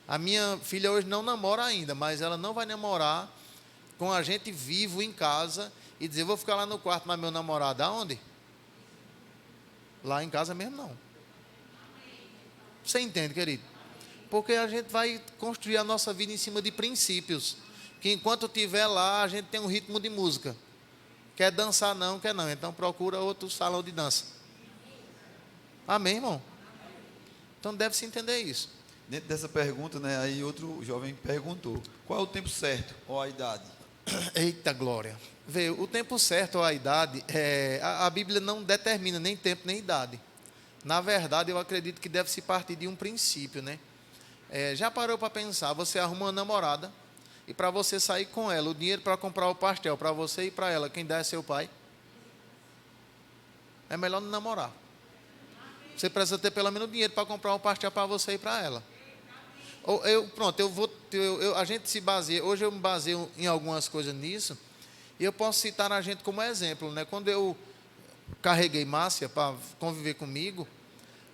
A minha filha hoje não namora ainda, mas ela não vai namorar com a gente vivo em casa e dizer: vou ficar lá no quarto, mas meu namorado, aonde? Lá em casa mesmo não. Você entende, querido? Porque a gente vai construir a nossa vida em cima de princípios. Que enquanto estiver lá, a gente tem um ritmo de música. Quer dançar não, quer não. Então procura outro salão de dança. Amém, irmão? Então deve-se entender isso. Dentro dessa pergunta, né, aí outro jovem perguntou: qual é o tempo certo ou a idade? Eita glória. Vê, o tempo certo ou a idade, a Bíblia não determina nem tempo nem idade. Na verdade, eu acredito que deve se partir de um princípio, né? Já parou para pensar, você arruma uma namorada, e para você sair com ela, o dinheiro para comprar o pastel, para você e para ela, quem dá é seu pai? É melhor não namorar. Você precisa ter pelo menos dinheiro para comprar um pastel para você e para ela. A gente se baseia, hoje eu me baseio em algumas coisas nisso, e eu posso citar a gente como exemplo, né? Quando eu carreguei Márcia para conviver comigo,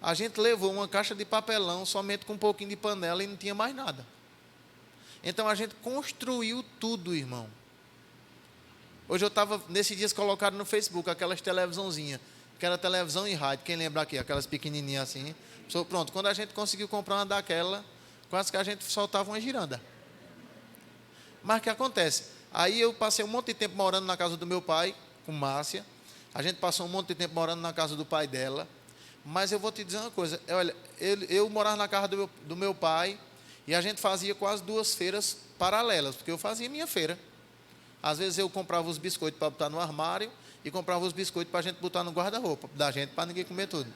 a gente levou uma caixa de papelão somente com um pouquinho de panela e não tinha mais nada. Então a gente construiu tudo, irmão. Hoje eu estava, nesses dias, colocado no Facebook aquelas televisãozinhas, que era televisão e rádio, quem lembra aqui, aquelas pequenininhas assim. Pronto, quando a gente conseguiu comprar uma daquela, quase que a gente soltava uma giranda. Mas o que acontece? Aí eu passei um monte de tempo morando na casa do meu pai, com Márcia. A gente passou um monte de tempo morando na casa do pai dela. Mas eu vou te dizer uma coisa, olha, eu morava na casa do meu pai, e a gente fazia quase 2 feiras paralelas, porque eu fazia minha feira. Às vezes eu comprava os biscoitos para botar no armário, e comprava os biscoitos para a gente botar no guarda-roupa da gente, para ninguém comer tudo.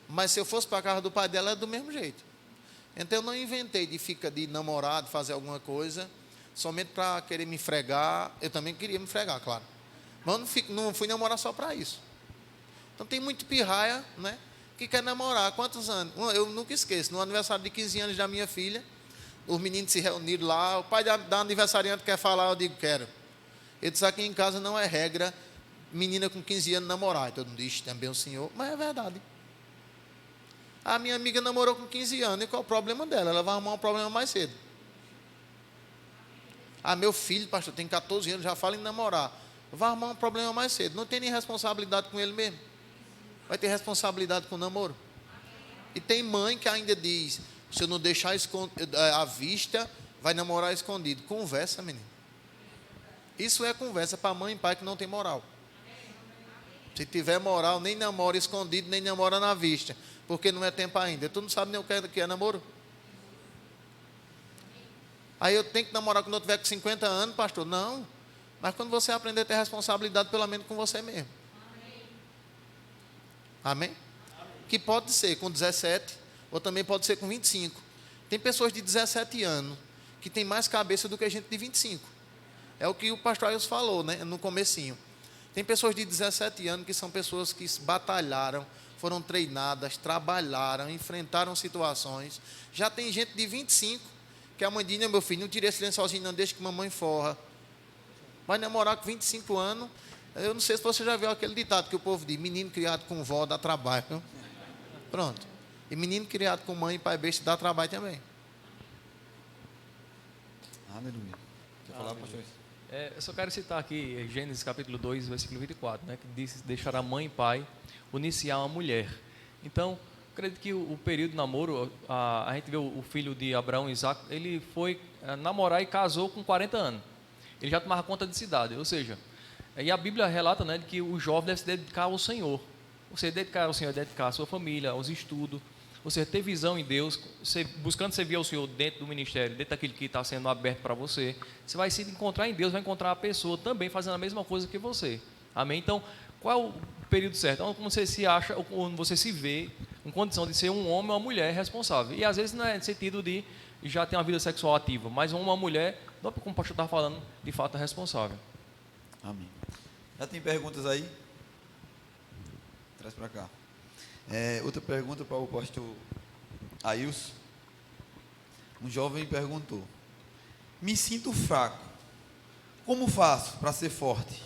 Mas se eu fosse para a casa do pai dela, era do mesmo jeito. Então eu não inventei de namorar, de fazer alguma coisa, somente para querer me fregar. Eu também queria me fregar, claro. Mas não fui namorar só para isso. Então tem muito pirraia, né, que quer namorar. Quantos anos? Eu nunca esqueço, no aniversário de 15 anos da minha filha, os meninos se reuniram lá, o pai da aniversariante quer falar, eu digo, quero. Ele disse, aqui em casa não é regra, menina com 15 anos namorar. E todo mundo diz, também o senhor, mas é verdade. A minha amiga namorou com 15 anos, e qual é o problema dela? Ela vai arrumar um problema mais cedo. Meu filho, pastor, tem 14 anos, já fala em namorar. Vai arrumar um problema mais cedo. Não tem nem responsabilidade com ele mesmo. Vai ter responsabilidade com o namoro. E tem mãe que ainda diz, se eu não deixar à vista, vai namorar escondido. Conversa, menino. Isso é conversa para mãe e pai que não tem moral. Se tiver moral, nem namora escondido, nem namora na vista. Porque não é tempo ainda. Tu não sabe nem o que é namoro. Aí eu tenho que namorar quando eu tiver com 50 anos, pastor? Não. Mas quando você aprender a ter responsabilidade, pelo menos com você mesmo. Amém? Que pode ser com 17, ou também pode ser com 25. Tem pessoas de 17 anos que tem mais cabeça do que a gente de 25. É o que o pastor Ailson falou, né, no comecinho. Tem pessoas de 17 anos que são pessoas que batalharam, foram treinadas, trabalharam, enfrentaram situações. Já tem gente de 25 que a mãe diz, meu filho, não tire esse lenço sozinho, não deixe que mamãe forra. Vai namorar com 25 anos. Eu não sei se você já viu aquele ditado que o povo diz, menino criado com vó dá trabalho. Não? Pronto. E menino criado com mãe e pai besta dá trabalho também. Aleluia. Quer falar, pastor? Eu só quero citar aqui Gênesis capítulo 2, versículo 24, né, que diz, deixará mãe e pai uniciar uma mulher. Então, acredito que o período de namoro, a gente vê o filho de Abraão, Isaac, ele foi namorar e casou com 40 anos. Ele já tomava conta de cidade, ou seja, e a Bíblia relata, né, que o jovem deve se dedicar ao Senhor. Você dedicar ao Senhor, dedicar à sua família, aos estudos, você ter visão em Deus, buscando servir ao Senhor dentro do ministério, dentro daquilo que está sendo aberto para você. Você vai se encontrar em Deus, vai encontrar a pessoa também fazendo a mesma coisa que você. Amém? Então, qual é o período certo? Então, como você se acha, ou como você se vê em condição de ser um homem ou uma mulher responsável. E às vezes não é no sentido de já ter uma vida sexual ativa, mas uma mulher, como o pastor estava falando, de fato é responsável. Amém. Já tem perguntas aí? Traz para cá. Outra pergunta para o pastor Ailson. Um jovem perguntou: me sinto fraco. Como faço para ser forte?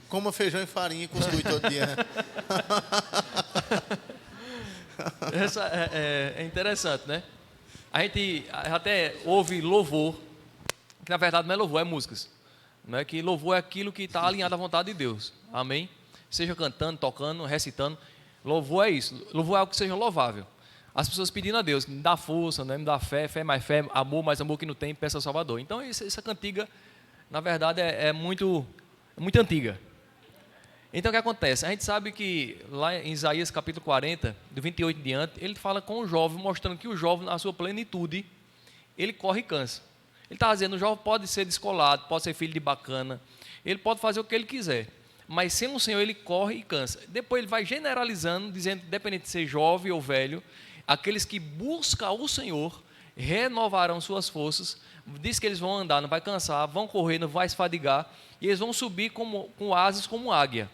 Coma feijão e farinha e cuscuz todo dia. Né? Essa é interessante, né? A gente até ouve louvor, que na verdade não é louvor, é músicas. Não é que louvor é aquilo que está alinhado à vontade de Deus. Amém? seja cantando, tocando, recitando. Louvor é isso. Louvor é algo que seja louvável. As pessoas pedindo a Deus, me dá força, né? Me dá fé, fé mais fé, amor mais amor que não tem, peça ao Salvador. Então, essa cantiga, na verdade, é muito antiga. Então, o que acontece? A gente sabe que lá em Isaías capítulo 40, do 28 em diante, ele fala com o jovem, mostrando que o jovem, na sua plenitude, ele corre e cansa. Ele está dizendo, o jovem pode ser descolado, pode ser filho de bacana, ele pode fazer o que ele quiser, mas sem o Senhor ele corre e cansa. Depois ele vai generalizando, dizendo, independente de ser jovem ou velho, aqueles que buscam o Senhor renovarão suas forças. Diz que eles vão andar, não vai cansar, vão correr, não vai se fadigar, e eles vão subir com asas como águia.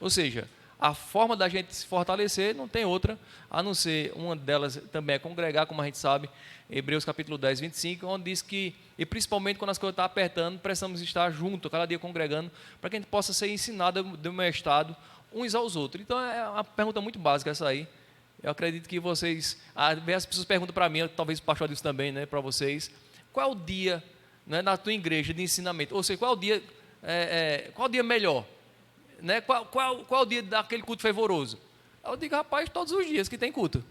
Ou seja, a forma da gente se fortalecer não tem outra, a não ser, uma delas também é congregar, como a gente sabe, Hebreus capítulo 10, 25, onde diz que, e principalmente quando as coisas estão apertando, precisamos estar juntos, cada dia congregando, para que a gente possa ser ensinado do meu estado uns aos outros. Então é uma pergunta muito básica essa aí. Eu acredito que vocês, as pessoas perguntam para mim, talvez o pastor Adilson também, né, para vocês, qual é o dia, né, na tua igreja de ensinamento? Ou seja, qual é o dia melhor? Né? Qual é o dia daquele culto fervoroso? Eu digo, rapaz, todos os dias que tem culto.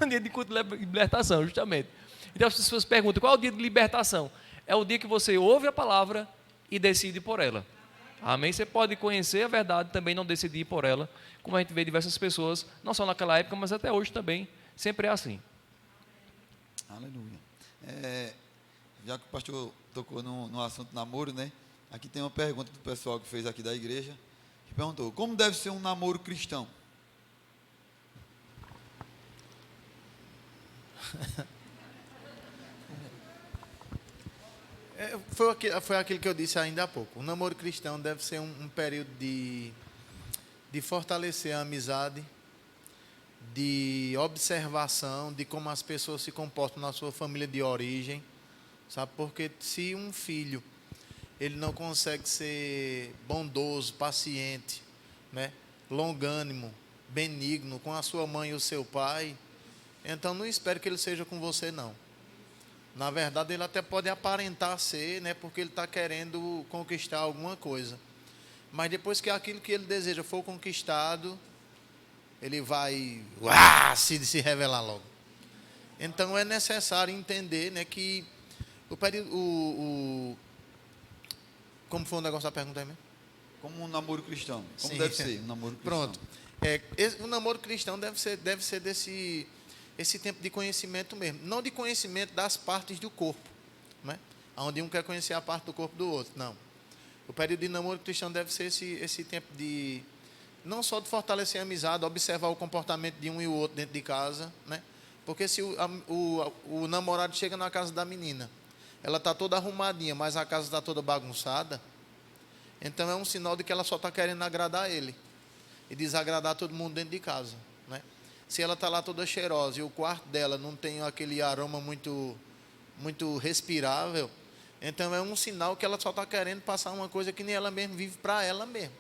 Dia de culto de libertação, justamente. Então as pessoas perguntam, qual é o dia de libertação? É o dia que você ouve a palavra e decide por ela. Amém? Você pode conhecer a verdade, também não decidir por ela, como a gente vê diversas pessoas, não só naquela época, mas até hoje também, sempre é assim. Aleluia. Já que o pastor tocou no assunto namoro, né? Aqui tem uma pergunta do pessoal que fez aqui da igreja, que perguntou, como deve ser um namoro cristão? Foi aquilo que eu disse ainda há pouco. O namoro cristão deve ser um período de fortalecer a amizade, de observação de como as pessoas se comportam na sua família de origem, sabe? Porque se um filho ele não consegue ser bondoso, paciente, né? Longânimo, benigno com a sua mãe e o seu pai, então não espere que ele seja com você, não. Na verdade, ele até pode aparentar ser, né? Porque ele está querendo conquistar alguma coisa. Mas depois que aquilo que ele deseja for conquistado, ele vai se revelar logo. Então é necessário entender, né, que o período. Como foi o negócio da pergunta aí mesmo? Como um namoro cristão. Como Sim. deve ser um namoro cristão? Pronto. O namoro cristão deve ser esse tempo de conhecimento mesmo. Não de conhecimento das partes do corpo, né? Onde um quer conhecer a parte do corpo do outro. Não. O período de namoro cristão deve ser esse tempo de, não só de fortalecer a amizade, observar o comportamento de um e o outro dentro de casa, né? Porque se o namorado chega na casa da menina, ela está toda arrumadinha, mas a casa está toda bagunçada, então é um sinal de que ela só está querendo agradar ele e desagradar todo mundo dentro de casa, né? Se ela está lá toda cheirosa e o quarto dela não tem aquele aroma muito, muito respirável, então é um sinal que ela só está querendo passar uma coisa que nem ela mesma vive para ela mesma.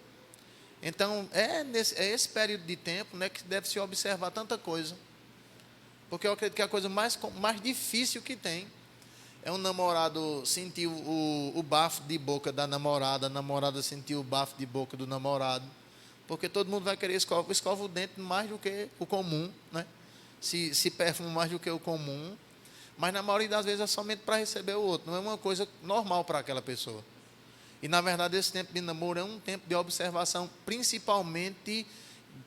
Então é esse período de tempo, né, que deve se observar tanta coisa, porque eu acredito que a coisa mais difícil que tem é um namorado sentir o bafo de boca da namorada, a namorada sentir o bafo de boca do namorado, porque todo mundo vai querer escova o dente mais do que o comum, né? Se perfuma mais do que o comum, mas na maioria das vezes é somente para receber o outro, não é uma coisa normal para aquela pessoa. E na verdade esse tempo de namoro é um tempo de observação, principalmente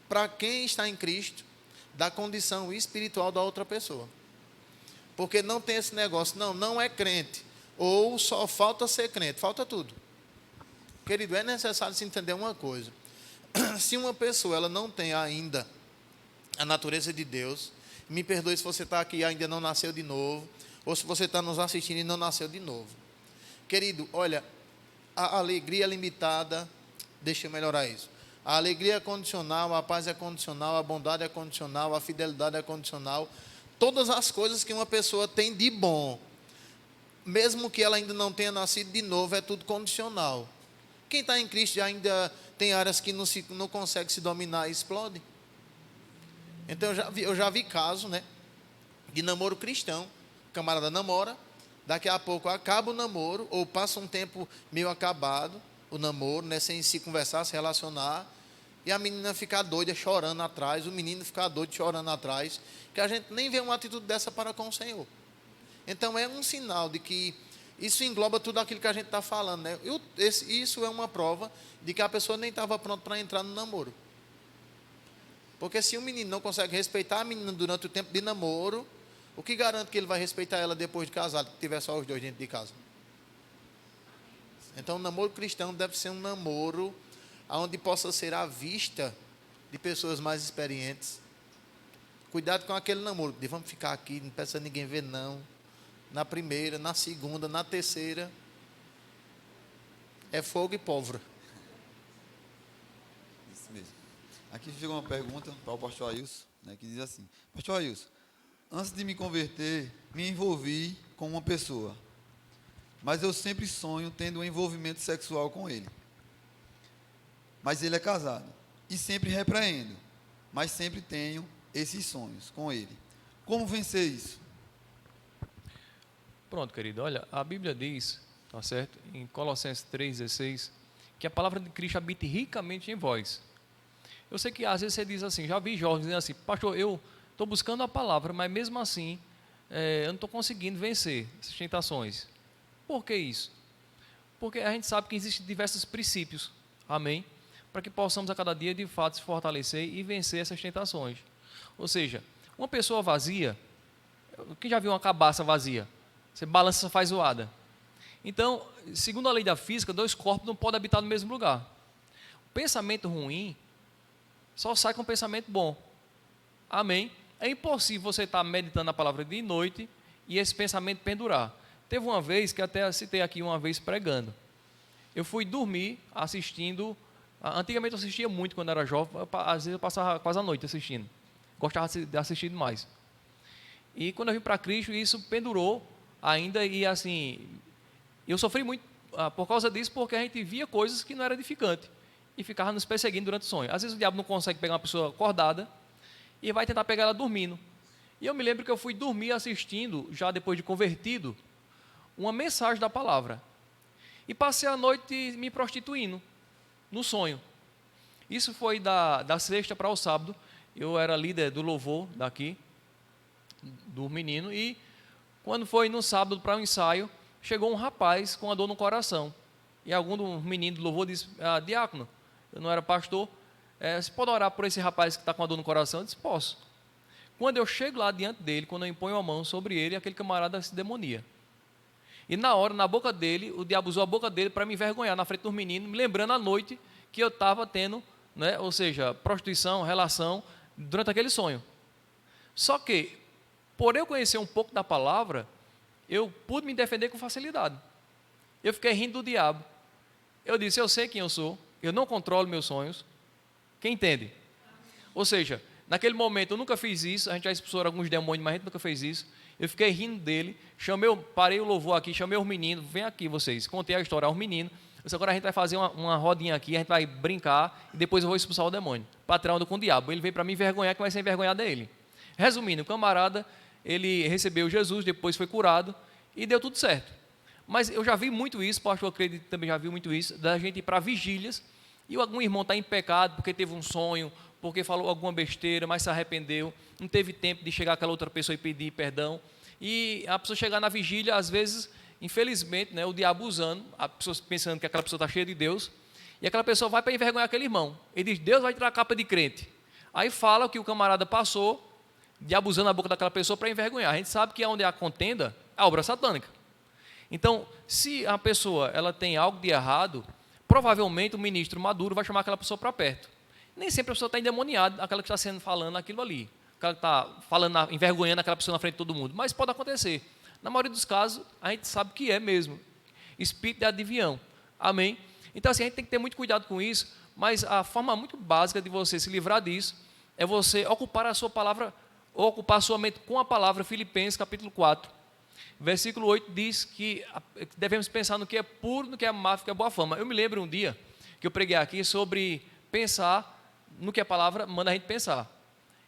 para quem está em Cristo, da condição espiritual da outra pessoa. Porque não tem esse negócio, não é crente, ou só falta ser crente, falta tudo. Querido, é necessário se entender uma coisa. Se uma pessoa ela não tem ainda a natureza de Deus, me perdoe se você está aqui e ainda não nasceu de novo, ou se você está nos assistindo e não nasceu de novo. Querido, olha, a alegria é limitada, deixa eu melhorar isso. A alegria é condicional, a paz é condicional, a bondade é condicional, a fidelidade é condicional. Todas as coisas que uma pessoa tem de bom, mesmo que ela ainda não tenha nascido de novo, é tudo condicional. Quem está em Cristo ainda tem áreas que não consegue se dominar e explode. Então eu já vi caso, né, de namoro cristão. O camarada namora, daqui a pouco acaba o namoro, ou passa um tempo meio acabado, o namoro, né? Sem se conversar, se relacionar, e a menina ficar doida chorando atrás, o menino ficar doido chorando atrás, que a gente nem vê uma atitude dessa para com o Senhor. Então é um sinal de que isso engloba tudo aquilo que a gente está falando, né? Isso é uma prova de que a pessoa nem estava pronta para entrar no namoro. Porque se o menino não consegue respeitar a menina durante o tempo de namoro, o que garante que ele vai respeitar ela depois de casado, que tiver só os dois dentro de casa? Então o namoro cristão deve ser um namoro onde possa ser à vista de pessoas mais experientes. Cuidado com aquele namoro, de vamos ficar aqui, não peça ninguém ver não. Na primeira, na segunda, na terceira, é fogo e pólvora. Isso mesmo. Aqui chegou uma pergunta para o pastor Ailson, né, que diz assim: Pastor Ailson, antes de me converter, me envolvi com uma pessoa, mas eu sempre sonho tendo um envolvimento sexual com ele. Mas ele é casado, e sempre repreendo, mas sempre tenho esses sonhos com ele. Como vencer isso? Pronto, querido. Olha, a Bíblia diz, tá certo? Em Colossenses 3,16, que a palavra de Cristo habite ricamente em vós. Eu sei que às vezes você diz assim, já vi jovens dizendo assim, pastor, eu estou buscando a palavra, mas mesmo assim, eu não estou conseguindo vencer essas tentações. Por que isso? Porque a gente sabe que existem diversos princípios, amém? Para que possamos a cada dia, de fato, se fortalecer e vencer essas tentações. Ou seja, uma pessoa vazia, quem já viu uma cabaça vazia? Você balança, só faz zoada. Então, segundo a lei da física, dois corpos não podem habitar no mesmo lugar. O pensamento ruim só sai com um pensamento bom. Amém? É impossível você estar meditando a palavra de noite e esse pensamento pendurar. Teve uma vez, que até citei aqui uma vez pregando. Eu fui dormir assistindo. Antigamente eu assistia muito quando era jovem, às vezes eu passava quase a noite assistindo. Gostava de assistir demais. E quando eu vim para Cristo, isso pendurou ainda, e assim, eu sofri muito por causa disso, porque a gente via coisas que não eram edificantes e ficava nos perseguindo durante o sonho. Às vezes o diabo não consegue pegar uma pessoa acordada e vai tentar pegar ela dormindo. E eu me lembro que eu fui dormir assistindo, já depois de convertido, uma mensagem da palavra. E passei a noite me prostituindo no sonho. Isso foi da sexta para o sábado. Eu era líder do louvor daqui, do menino, e quando foi no sábado para o ensaio, chegou um rapaz com uma dor no coração. E algum dos meninos do louvor disse, diácono, eu não era pastor, você pode orar por esse rapaz que está com a dor no coração? Eu disse, posso. Quando eu chego lá diante dele, quando eu imponho a mão sobre ele, aquele camarada se demonia. E na hora, na boca dele, o diabo usou a boca dele para me envergonhar na frente dos meninos, me lembrando a noite que eu estava tendo, né, ou seja, prostituição, relação, durante aquele sonho. Só que, por eu conhecer um pouco da palavra, eu pude me defender com facilidade. Eu fiquei rindo do diabo. Eu disse, eu sei quem eu sou, eu não controlo meus sonhos. Quem entende? Ou seja, naquele momento eu nunca fiz isso, a gente já expulsou alguns demônios, mas a gente nunca fez isso. Eu fiquei rindo dele, parei o louvor aqui, chamei os meninos, vem aqui vocês, contei a história aos meninos. Agora a gente vai fazer uma rodinha aqui, a gente vai brincar e depois eu vou expulsar o demônio. Para tirar onda com o diabo. Ele veio para me envergonhar, que vai ser envergonhado é ele. Resumindo, o camarada, ele recebeu Jesus, depois foi curado e deu tudo certo. Mas eu já vi muito isso, pastor acredito que também já viu muito isso, da gente ir para vigílias e algum irmão está em pecado porque teve um sonho, porque falou alguma besteira, mas se arrependeu, não teve tempo de chegar àquela outra pessoa e pedir perdão. E a pessoa chegar na vigília, às vezes, infelizmente, né, o diabo usando, a pessoa pensando que aquela pessoa está cheia de Deus, e aquela pessoa vai para envergonhar aquele irmão. Ele diz, Deus vai tirar a capa de crente. Aí fala que o camarada passou, diabo usando a boca daquela pessoa para envergonhar. A gente sabe que onde há contenda, a obra satânica. Então, se a pessoa ela tem algo de errado, provavelmente o ministro maduro vai chamar aquela pessoa para perto. Nem sempre a pessoa está endemoniada, aquela que está sendo falando aquilo ali, aquela que está falando, envergonhando aquela pessoa na frente de todo mundo. Mas pode acontecer. Na maioria dos casos, a gente sabe que é mesmo. Espírito de adivinhão. Amém? Então, assim, a gente tem que ter muito cuidado com isso, mas a forma muito básica de você se livrar disso é você ocupar a sua palavra, ou ocupar a sua mente com a palavra. Filipenses capítulo 4, versículo 8 diz que devemos pensar no que é puro, no que é amável, no que é boa fama. Eu me lembro um dia que eu preguei aqui sobre pensar no que a palavra manda a gente pensar.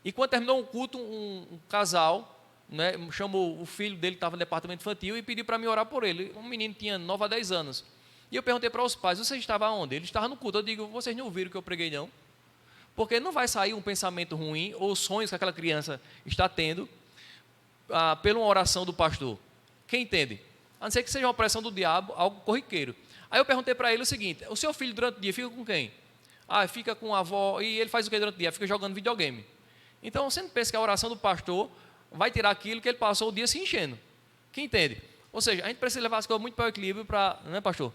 E quando terminou um culto, um casal, né, chamou o filho dele, que estava no departamento infantil, e pediu para mim orar por ele. Um menino tinha 9 a 10 anos. E eu perguntei para os pais, você estava onde? Ele estava no culto. Eu digo, vocês não ouviram o que eu preguei, não? Porque não vai sair um pensamento ruim ou sonhos que aquela criança está tendo pela uma oração do pastor. Quem entende? A não ser que seja uma pressão do diabo, algo corriqueiro. Aí eu perguntei para ele o seguinte, o seu filho durante o dia fica com quem? Fica com a avó. E ele faz o que durante o dia? Fica jogando videogame. Então, você não pensa que a oração do pastor vai tirar aquilo que ele passou o dia se enchendo. Quem entende? Ou seja, a gente precisa levar as coisas muito para o equilíbrio, né, pastor?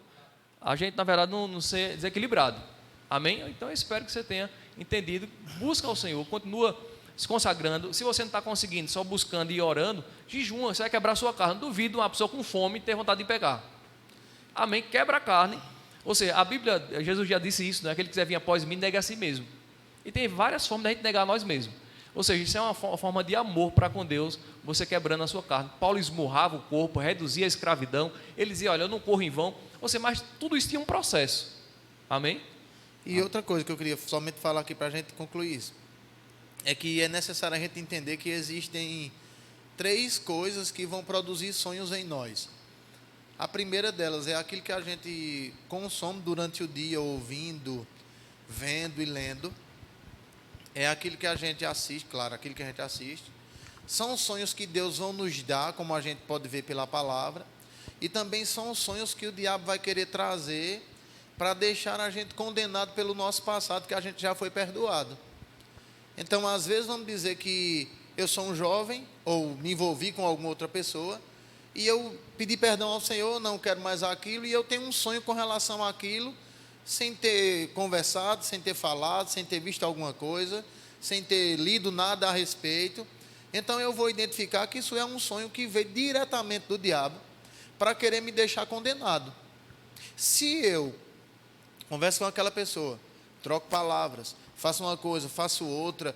A gente, na verdade, não ser desequilibrado. Amém? Então, eu espero que você tenha entendido. Busca ao Senhor, continua se consagrando. Se você não está conseguindo, só buscando e orando, jejuma, você vai quebrar a sua carne. Duvido uma pessoa com fome ter vontade de pecar. Amém? Quebra a carne. Ou seja, a Bíblia, Jesus já disse isso, né? Aquele que quiser vir após mim, nega a si mesmo. E tem várias formas da gente negar a nós mesmos. Ou seja, isso é uma forma de amor para com Deus, você quebrando a sua carne. Paulo esmurrava o corpo, reduzia a escravidão. Ele dizia, olha, eu não corro em vão. Ou seja, mas tudo isso tinha um processo. Amém? E outra coisa que eu queria somente falar aqui para a gente concluir isso, é que é necessário a gente entender que existem 3 coisas que vão produzir sonhos em nós. A primeira delas é aquilo que a gente consome durante o dia, ouvindo, vendo e lendo. É aquilo que a gente assiste, claro, aquilo que a gente assiste. São os sonhos que Deus vai nos dar, como a gente pode ver pela palavra. E também são os sonhos que o diabo vai querer trazer para deixar a gente condenado pelo nosso passado, que a gente já foi perdoado. Então, às vezes, vamos dizer que eu sou um jovem, ou me envolvi com alguma outra pessoa, e eu pedi perdão ao Senhor, não quero mais aquilo, e eu tenho um sonho com relação àquilo, sem ter conversado, sem ter falado, sem ter visto alguma coisa, sem ter lido nada a respeito. Então, eu vou identificar que isso é um sonho que veio diretamente do diabo, para querer me deixar condenado. Se eu converso com aquela pessoa, troco palavras, faço uma coisa, faço outra,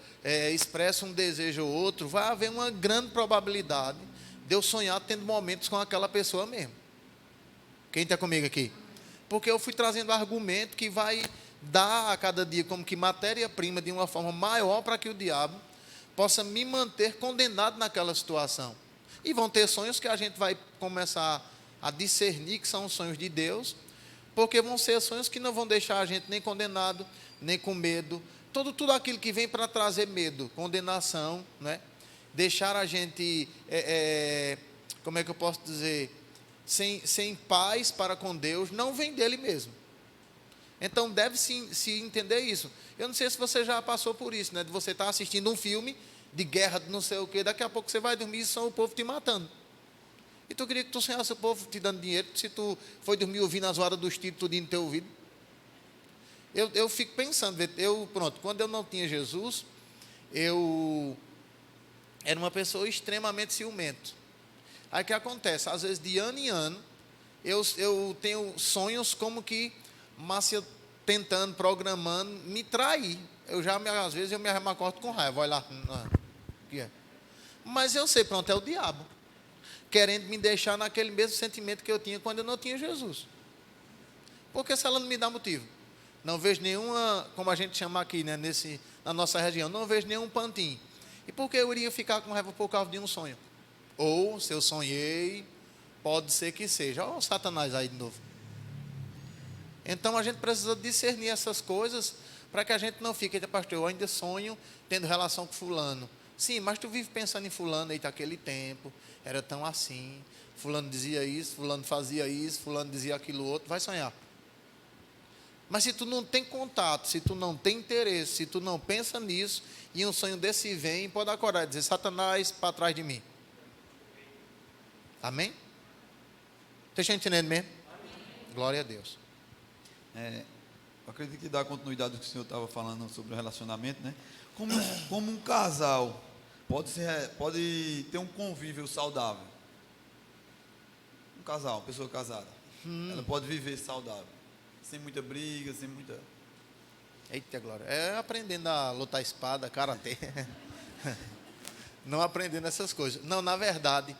expresso um desejo ou outro, vai haver uma grande probabilidade de eu sonhar tendo momentos com aquela pessoa mesmo. Quem está comigo aqui? Porque eu fui trazendo argumento que vai dar a cada dia como que matéria-prima de uma forma maior para que o diabo possa me manter condenado naquela situação. E vão ter sonhos que a gente vai começar a discernir que são sonhos de Deus, porque vão ser sonhos que não vão deixar a gente nem condenado, nem com medo. Tudo aquilo que vem para trazer medo, condenação, né? Deixar a gente, como é que eu posso dizer, sem paz para com Deus, não vem dele mesmo. Então, deve-se entender isso. Eu não sei se você já passou por isso, né? De você estar assistindo um filme de guerra, de não sei o quê, daqui a pouco você vai dormir e são o povo te matando. E tu queria que tu sonhasse o povo te dando dinheiro, se tu foi dormir ouvindo as horas dos tiros tudinho no teu ouvido. Eu fico pensando, quando eu não tinha Jesus, eu era uma pessoa extremamente ciumento. Aí o que acontece? Às vezes, de ano em ano, eu tenho sonhos como que Márcia tentando, programando, me trair. Às vezes eu me acordo com raiva, olha lá, o que é? Mas eu sei, pronto, é o diabo, querendo me deixar naquele mesmo sentimento que eu tinha quando eu não tinha Jesus. Porque se ela não me dá motivo, não vejo nenhuma, como a gente chama aqui, né, na nossa região, não vejo nenhum pantinho. E por que eu iria ficar com raiva por causa de um sonho? Ou, se eu sonhei, pode ser que seja. Olha o Satanás aí de novo. Então, a gente precisa discernir essas coisas para que a gente não fique, pastor, eu ainda sonho tendo relação com fulano. Sim, mas tu vive pensando em fulano, eita, aquele tempo, era tão assim, fulano dizia isso, fulano fazia isso, fulano dizia aquilo outro, vai sonhar. Mas se tu não tem contato, se tu não tem interesse, se tu não pensa nisso, e um sonho desse vem, pode acordar e dizer, Satanás, para trás de mim. Amém? Vocês estão entendendo mesmo? Amém. Glória a Deus. Eu acredito que dá continuidade do que o senhor estava falando sobre o relacionamento, né? Como um casal pode ter um convívio saudável. Um casal, uma pessoa casada, ela pode viver saudável, sem muita briga, sem muita... Eita, glória. É aprendendo a lutar espada, karatê. Não aprendendo essas coisas. Não, na verdade,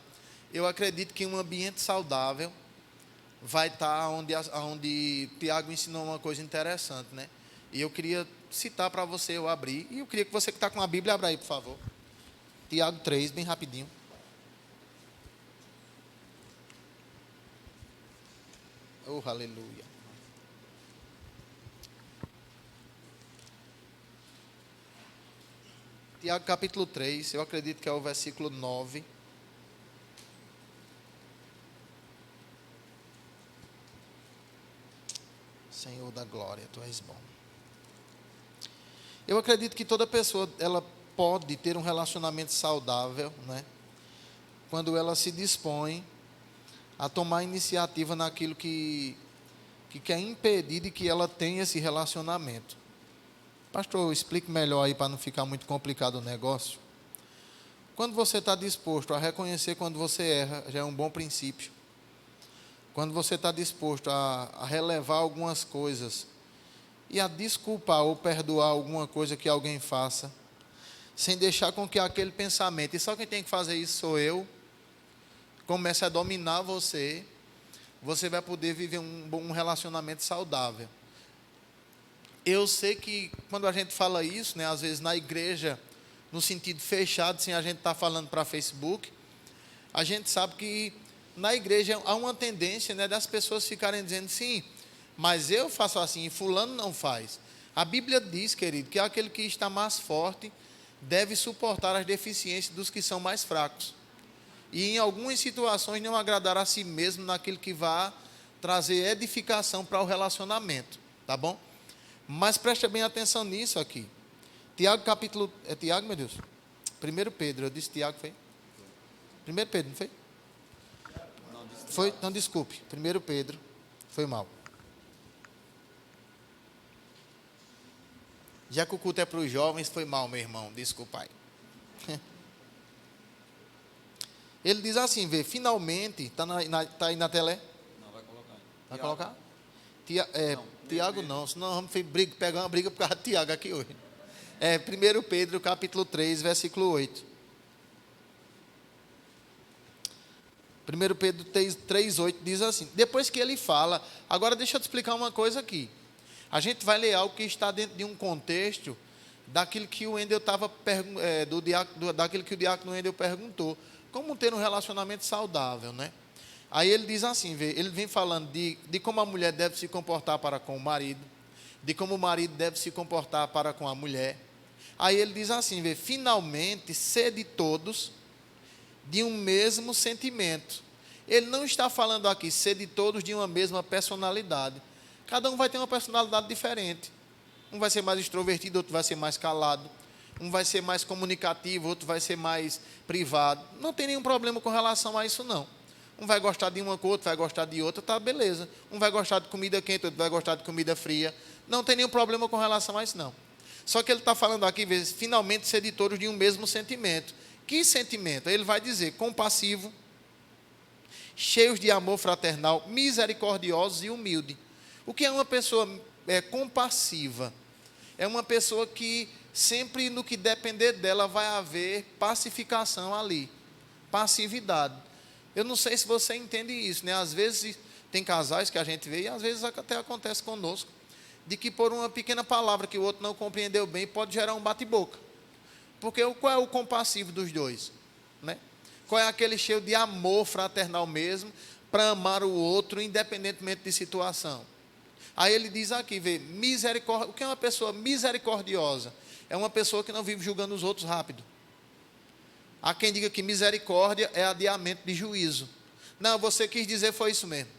eu acredito que um ambiente saudável vai estar onde Tiago ensinou uma coisa interessante, né? E eu queria citar para você, eu abrir, e eu queria que você que está com a Bíblia, abra aí, por favor. Tiago 3, bem rapidinho. Oh, aleluia. Tiago capítulo 3, eu acredito que é o versículo 9. Senhor da glória, Tu és bom. Eu acredito que toda pessoa, ela pode ter um relacionamento saudável, né? Quando ela se dispõe a tomar iniciativa naquilo que quer impedir de que ela tenha esse relacionamento. Pastor, explique melhor aí para não ficar muito complicado o negócio. Quando você está disposto a reconhecer quando você erra, já é um bom princípio. Quando você está disposto a relevar algumas coisas e a desculpar ou perdoar alguma coisa que alguém faça, sem deixar com que aquele pensamento, e só quem tem que fazer isso sou eu, comece a dominar você, você vai poder viver um relacionamento saudável. Eu sei que quando a gente fala isso, né, às vezes na igreja, no sentido fechado, sem a gente estar falando para Facebook, a gente sabe que na igreja há uma tendência, né, das pessoas ficarem dizendo, sim, mas eu faço assim e fulano não faz. A Bíblia diz, querido, que aquele que está mais forte deve suportar as deficiências dos que são mais fracos. E em algumas situações não agradar a si mesmo naquilo que vai trazer edificação para o relacionamento, tá bom? Mas preste bem atenção nisso aqui. Tiago capítulo... É Tiago, meu Deus? 1 Pedro, eu disse Tiago, foi? 1 Pedro, não foi? Foi? Não, desculpe. 1 Pedro, foi mal. Já que o culto é para os jovens, foi mal, meu irmão, desculpa aí. Ele diz assim, vê, finalmente, está aí na tela? Não, vai colocar. Vai colocar? Tiago não, senão vamos pegar uma briga por causa de Tiago aqui hoje. 1 Pedro capítulo 3, versículo 8. 1 Pedro 3, 8 diz assim, depois que ele fala, agora deixa eu te explicar uma coisa aqui. A gente vai ler algo que está dentro de um contexto daquilo que o Wendel estava daquilo que o diácono Wendel perguntou. Como ter um relacionamento saudável, né? Aí ele diz assim, ele vem falando de como a mulher deve se comportar para com o marido, de como o marido deve se comportar para com a mulher. Aí ele diz assim, finalmente, sede todos de um mesmo sentimento. Ele não está falando aqui, sede todos de uma mesma personalidade. Cada um vai ter uma personalidade diferente. Um vai ser mais extrovertido, outro vai ser mais calado. Um vai ser mais comunicativo, outro vai ser mais privado. Não tem nenhum problema com relação a isso, não. Um vai gostar de uma coisa, outro vai gostar de outra, tá, beleza. Um vai gostar de comida quente, outro vai gostar de comida fria. Não tem nenhum problema com relação a isso, não. Só que ele está falando aqui, finalmente, ser de todos de um mesmo sentimento. Que sentimento? Ele vai dizer, compassivo, cheios de amor fraternal, misericordiosos e humildes. O que é uma pessoa compassiva? É uma pessoa que sempre no que depender dela vai haver pacificação ali, passividade. Eu não sei se você entende isso, né? Às vezes tem casais que a gente vê, e às vezes até acontece conosco, de que por uma pequena palavra que o outro não compreendeu bem, pode gerar um bate-boca. Porque qual é o compassivo dos dois? Né? Qual é aquele cheio de amor fraternal mesmo, para amar o outro, independentemente de situação? Aí ele diz aqui, misericórdia. O que é uma pessoa misericordiosa? É uma pessoa que não vive julgando os outros rápido. Há quem diga que misericórdia é adiamento de juízo. Não, você quis dizer foi isso mesmo.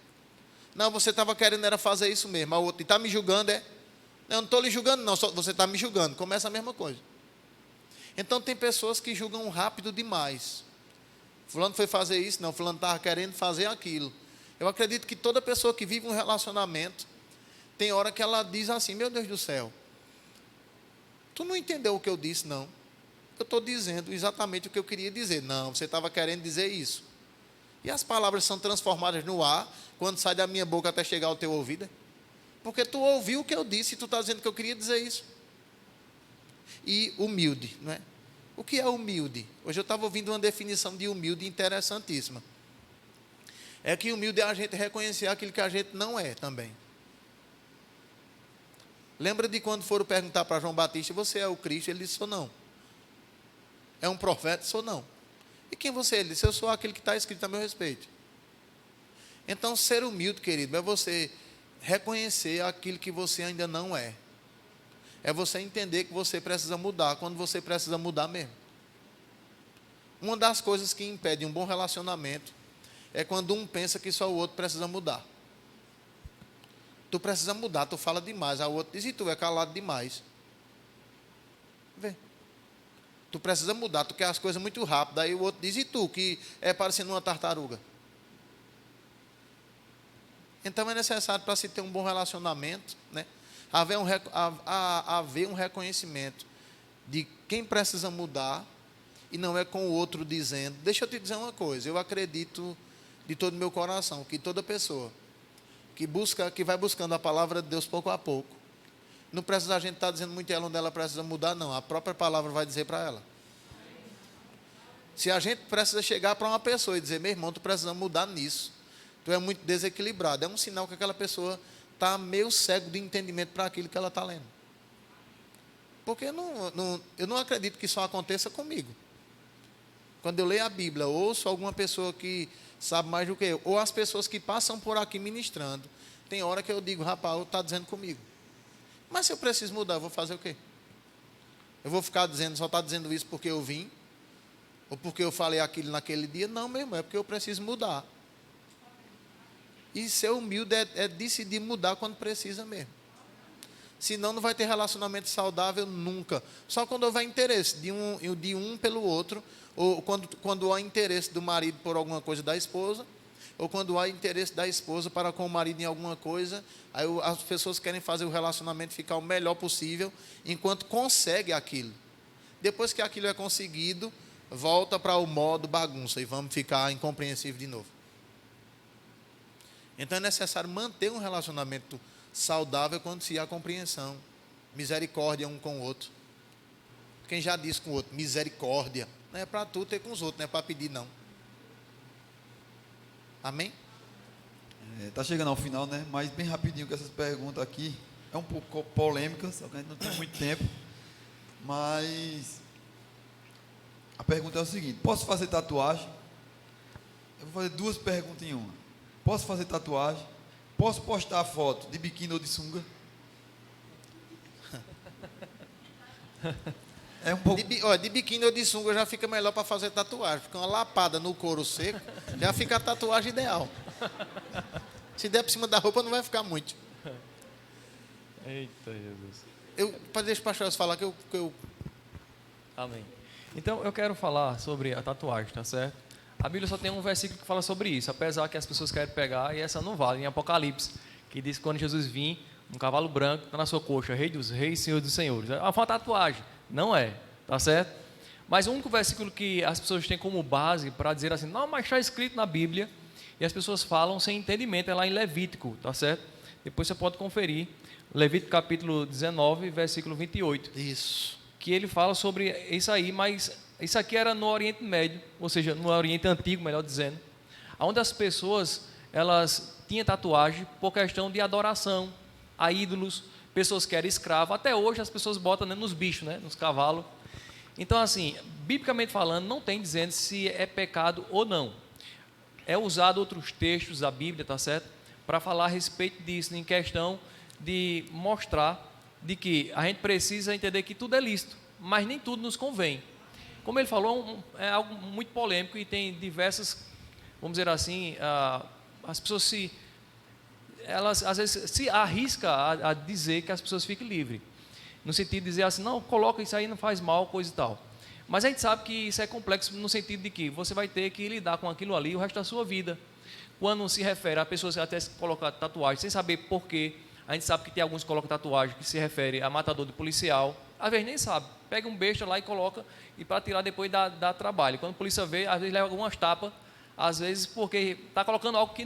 Não, você estava querendo era fazer isso mesmo. A outra está me julgando, é? Não, eu não estou lhe julgando, não, só você está me julgando. Começa a mesma coisa. Então tem pessoas que julgam rápido demais. Fulano foi fazer isso, não, fulano estava querendo fazer aquilo. Eu acredito que toda pessoa que vive um relacionamento, tem hora que ela diz assim, meu Deus do céu, tu não entendeu o que eu disse, não. Eu estou dizendo exatamente o que eu queria dizer. Não, você estava querendo dizer isso. E as palavras são transformadas no ar, quando sai da minha boca até chegar ao teu ouvido. Porque tu ouviu o que eu disse e tu está dizendo que eu queria dizer isso. E humilde, não é? O que é humilde? Hoje eu estava ouvindo uma definição de humilde interessantíssima. É que humilde é a gente reconhecer aquilo que a gente não é também. Lembra de quando foram perguntar para João Batista, você é o Cristo? Ele disse, sou não. É um profeta? Sou não. E quem você é? Ele disse, eu sou aquele que está escrito a meu respeito. Então, ser humilde, querido, é você reconhecer aquilo que você ainda não é. É você entender que você precisa mudar, quando você precisa mudar mesmo. Uma das coisas que impede um bom relacionamento é quando um pensa que só o outro precisa mudar. Tu precisa mudar, tu fala demais, aí o outro diz, e tu é calado demais. Vê. Tu precisa mudar, tu quer as coisas muito rápido, aí o outro diz, e tu, que é parecendo uma tartaruga. Então é necessário, para se ter um bom relacionamento, né, haver um reconhecimento de quem precisa mudar, e não é com o outro dizendo. Deixa eu te dizer uma coisa, eu acredito de todo o meu coração que toda pessoa que vai buscando a palavra de Deus pouco a pouco, não precisa a gente estar dizendo muito ela onde ela precisa mudar, não. A própria palavra vai dizer para ela. Se a gente precisa chegar para uma pessoa e dizer, meu irmão, tu precisa mudar nisso, tu é muito desequilibrado, é um sinal que aquela pessoa está meio cego de entendimento para aquilo que ela está lendo. Porque eu não acredito que isso aconteça comigo. Quando eu leio a Bíblia, ouço alguma pessoa que sabe mais do que eu, ou as pessoas que passam por aqui ministrando, tem hora que eu digo, rapaz, está dizendo comigo. Mas se eu preciso mudar, eu vou fazer o quê? Eu vou ficar dizendo, só está dizendo isso porque eu vim? Ou porque eu falei aquilo naquele dia? Não, meu irmão, é porque eu preciso mudar. E ser humilde é decidir mudar quando precisa mesmo. Senão não vai ter relacionamento saudável nunca. Só quando houver interesse de um pelo outro, ou quando há interesse do marido por alguma coisa da esposa, ou quando há interesse da esposa para com o marido em alguma coisa, aí as pessoas querem fazer o relacionamento ficar o melhor possível, enquanto consegue aquilo. Depois que aquilo é conseguido, volta para o modo bagunça e vamos ficar incompreensível de novo. Então é necessário manter um relacionamento saudável quando se há compreensão, misericórdia um com o outro. Quem já disse com o outro, misericórdia, não é para tu ter com os outros, não é para pedir não. Amém? Está chegando ao final, né? Mas bem rapidinho que essas perguntas aqui é um pouco polêmicas, só que a gente não tem muito tempo. Mas a pergunta é o seguinte: posso fazer tatuagem? Eu vou fazer duas perguntas em uma. Posso fazer tatuagem? Posso postar foto de biquíni ou de sunga? É um pouco... De biquíni ou de sunga já fica melhor para fazer tatuagem. Fica uma lapada no couro seco, já fica a tatuagem ideal. Se der por cima da roupa, não vai ficar muito. Eita, Jesus. Deixa o pastor falar que eu... Amém. Então, eu quero falar sobre a tatuagem, tá certo? A Bíblia só tem um versículo que fala sobre isso, apesar que as pessoas querem pegar, e essa não vale, em Apocalipse, que diz que quando Jesus vir, um cavalo branco está na sua coxa, Rei dos Reis, Senhor dos Senhores. É uma tatuagem. Não é, tá certo? Mas o único versículo que as pessoas têm como base para dizer assim, não, mas está escrito na Bíblia, e as pessoas falam sem entendimento, é lá em Levítico, tá certo? Depois você pode conferir, Levítico capítulo 19, versículo 28. Isso. Que ele fala sobre isso aí, mas isso aqui era no Oriente Médio, ou seja, no Oriente Antigo, melhor dizendo, onde as pessoas, elas tinham tatuagem por questão de adoração a ídolos, pessoas que eram escravos, até hoje as pessoas botam, né, nos bichos, né, nos cavalos. Então, assim, biblicamente falando, não tem dizendo se é pecado ou não. É usado outros textos da Bíblia, tá certo? Para falar a respeito disso, em questão de mostrar de que a gente precisa entender que tudo é lícito, mas nem tudo nos convém. Como ele falou, é algo muito polêmico e tem diversas, vamos dizer assim, as pessoas elas às vezes se arriscam a dizer que as pessoas fiquem livres, no sentido de dizer assim, não, coloca isso aí, não faz mal, coisa e tal. Mas a gente sabe que isso é complexo no sentido de que você vai ter que lidar com aquilo ali o resto da sua vida. Quando se refere a pessoas que até colocam tatuagem sem saber por quê, a gente sabe que tem alguns que colocam tatuagem que se refere a matador de policial, às vezes nem sabe, pega um besta lá e coloca, e para tirar depois dá trabalho. Quando a polícia vê, às vezes leva algumas tapas, às vezes porque está colocando algo que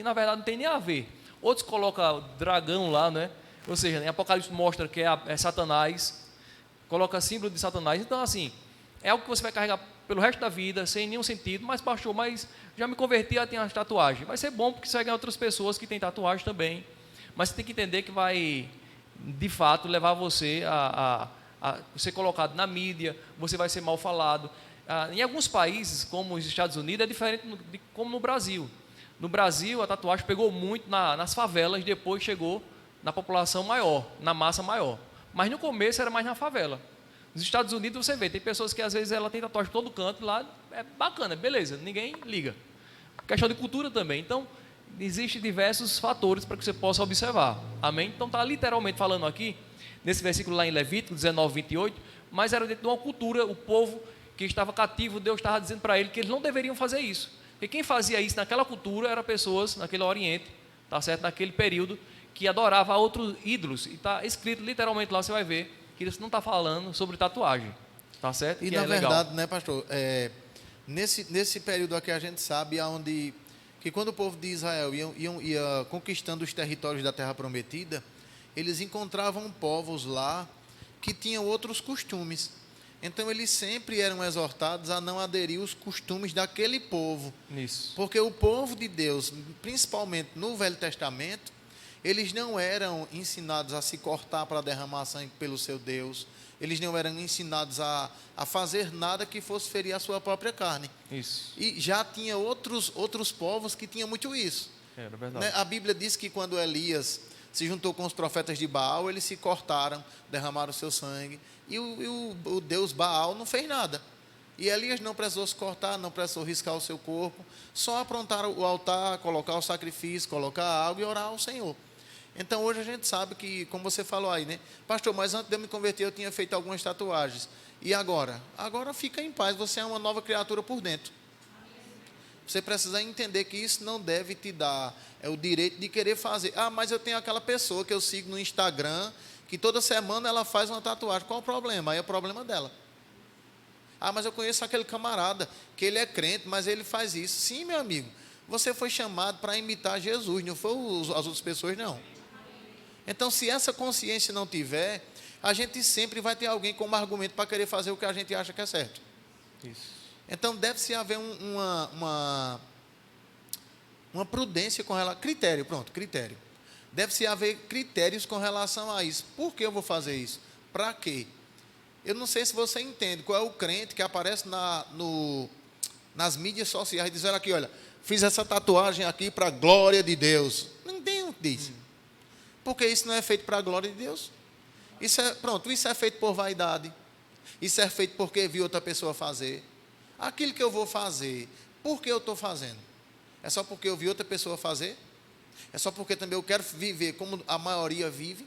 na verdade não tem nem a ver. Outros colocam dragão lá, né? Ou seja, em Apocalipse mostra que é Satanás, coloca símbolo de Satanás. Então, assim, é algo que você vai carregar pelo resto da vida, sem nenhum sentido. Mas, pastor, já me converti, já tenho as tatuagens. Vai ser bom, porque você vai ganhar outras pessoas que têm tatuagem também. Mas você tem que entender que vai, de fato, levar você a ser colocado na mídia, você vai ser mal falado. Em alguns países, como os Estados Unidos, é diferente como no Brasil. No Brasil, a tatuagem pegou muito nas favelas, depois chegou na população maior, na massa maior. Mas no começo era mais na favela. Nos Estados Unidos você vê, tem pessoas que às vezes ela tem tatuagem por todo canto, lá é bacana, beleza, ninguém liga. Questão de cultura também. Então, existem diversos fatores para que você possa observar. Amém? Então, está literalmente falando aqui, nesse versículo lá em Levítico 19, 28, mas era dentro de uma cultura, o povo que estava cativo, Deus estava dizendo para ele que eles não deveriam fazer isso. Porque quem fazia isso naquela cultura eram pessoas naquele Oriente, tá certo? Naquele período, que adorava outros ídolos. E está escrito literalmente lá, você vai ver, que isso não está falando sobre tatuagem. Tá certo? E que na verdade, legal. né, pastor, nesse período aqui a gente sabe aonde que quando o povo de Israel ia conquistando os territórios da Terra Prometida, eles encontravam povos lá que tinham outros costumes. Então eles sempre eram exortados a não aderir aos costumes daquele povo. Isso. Porque o povo de Deus, principalmente no Velho Testamento, eles não eram ensinados a se cortar para derramar sangue pelo seu Deus. Eles não eram ensinados a fazer nada que fosse ferir a sua própria carne. Isso. E já tinha outros povos que tinham muito isso. Era verdade. Né? A Bíblia diz que quando Elias se juntou com os profetas de Baal, eles se cortaram, derramaram o seu sangue. E o Deus Baal não fez nada. E Elias não precisou se cortar, não precisou riscar o seu corpo. Só aprontar o altar, colocar o sacrifício, colocar a água e orar ao Senhor. Então hoje a gente sabe que, como você falou aí, né? Pastor, mas antes de eu me converter eu tinha feito algumas tatuagens. E agora? Agora fica em paz, você é uma nova criatura por dentro. Você precisa entender que isso não deve te dar o direito de querer fazer. Ah, mas eu tenho aquela pessoa que eu sigo no Instagram, que toda semana ela faz uma tatuagem. Qual o problema? Aí é o problema dela. Ah, mas eu conheço aquele camarada, que ele é crente, mas ele faz isso. Sim, meu amigo, você foi chamado para imitar Jesus, não foi as outras pessoas, não. Então, se essa consciência não tiver, a gente sempre vai ter alguém como argumento para querer fazer o que a gente acha que é certo. Isso. Então, deve-se haver uma prudência com relação... Critério, pronto, critério. Deve-se haver critérios com relação a isso. Por que eu vou fazer isso? Para quê? Eu não sei se você entende qual é o crente que aparece nas mídias sociais dizendo aqui, olha, fiz essa tatuagem aqui para a glória de Deus. Não tem o que diz. Porque isso não é feito para a glória de Deus. Isso é feito por vaidade. Isso é feito porque vi outra pessoa fazer. Aquilo que eu vou fazer, por que eu estou fazendo? É só porque eu vi outra pessoa fazer? É só porque também eu quero viver como a maioria vive?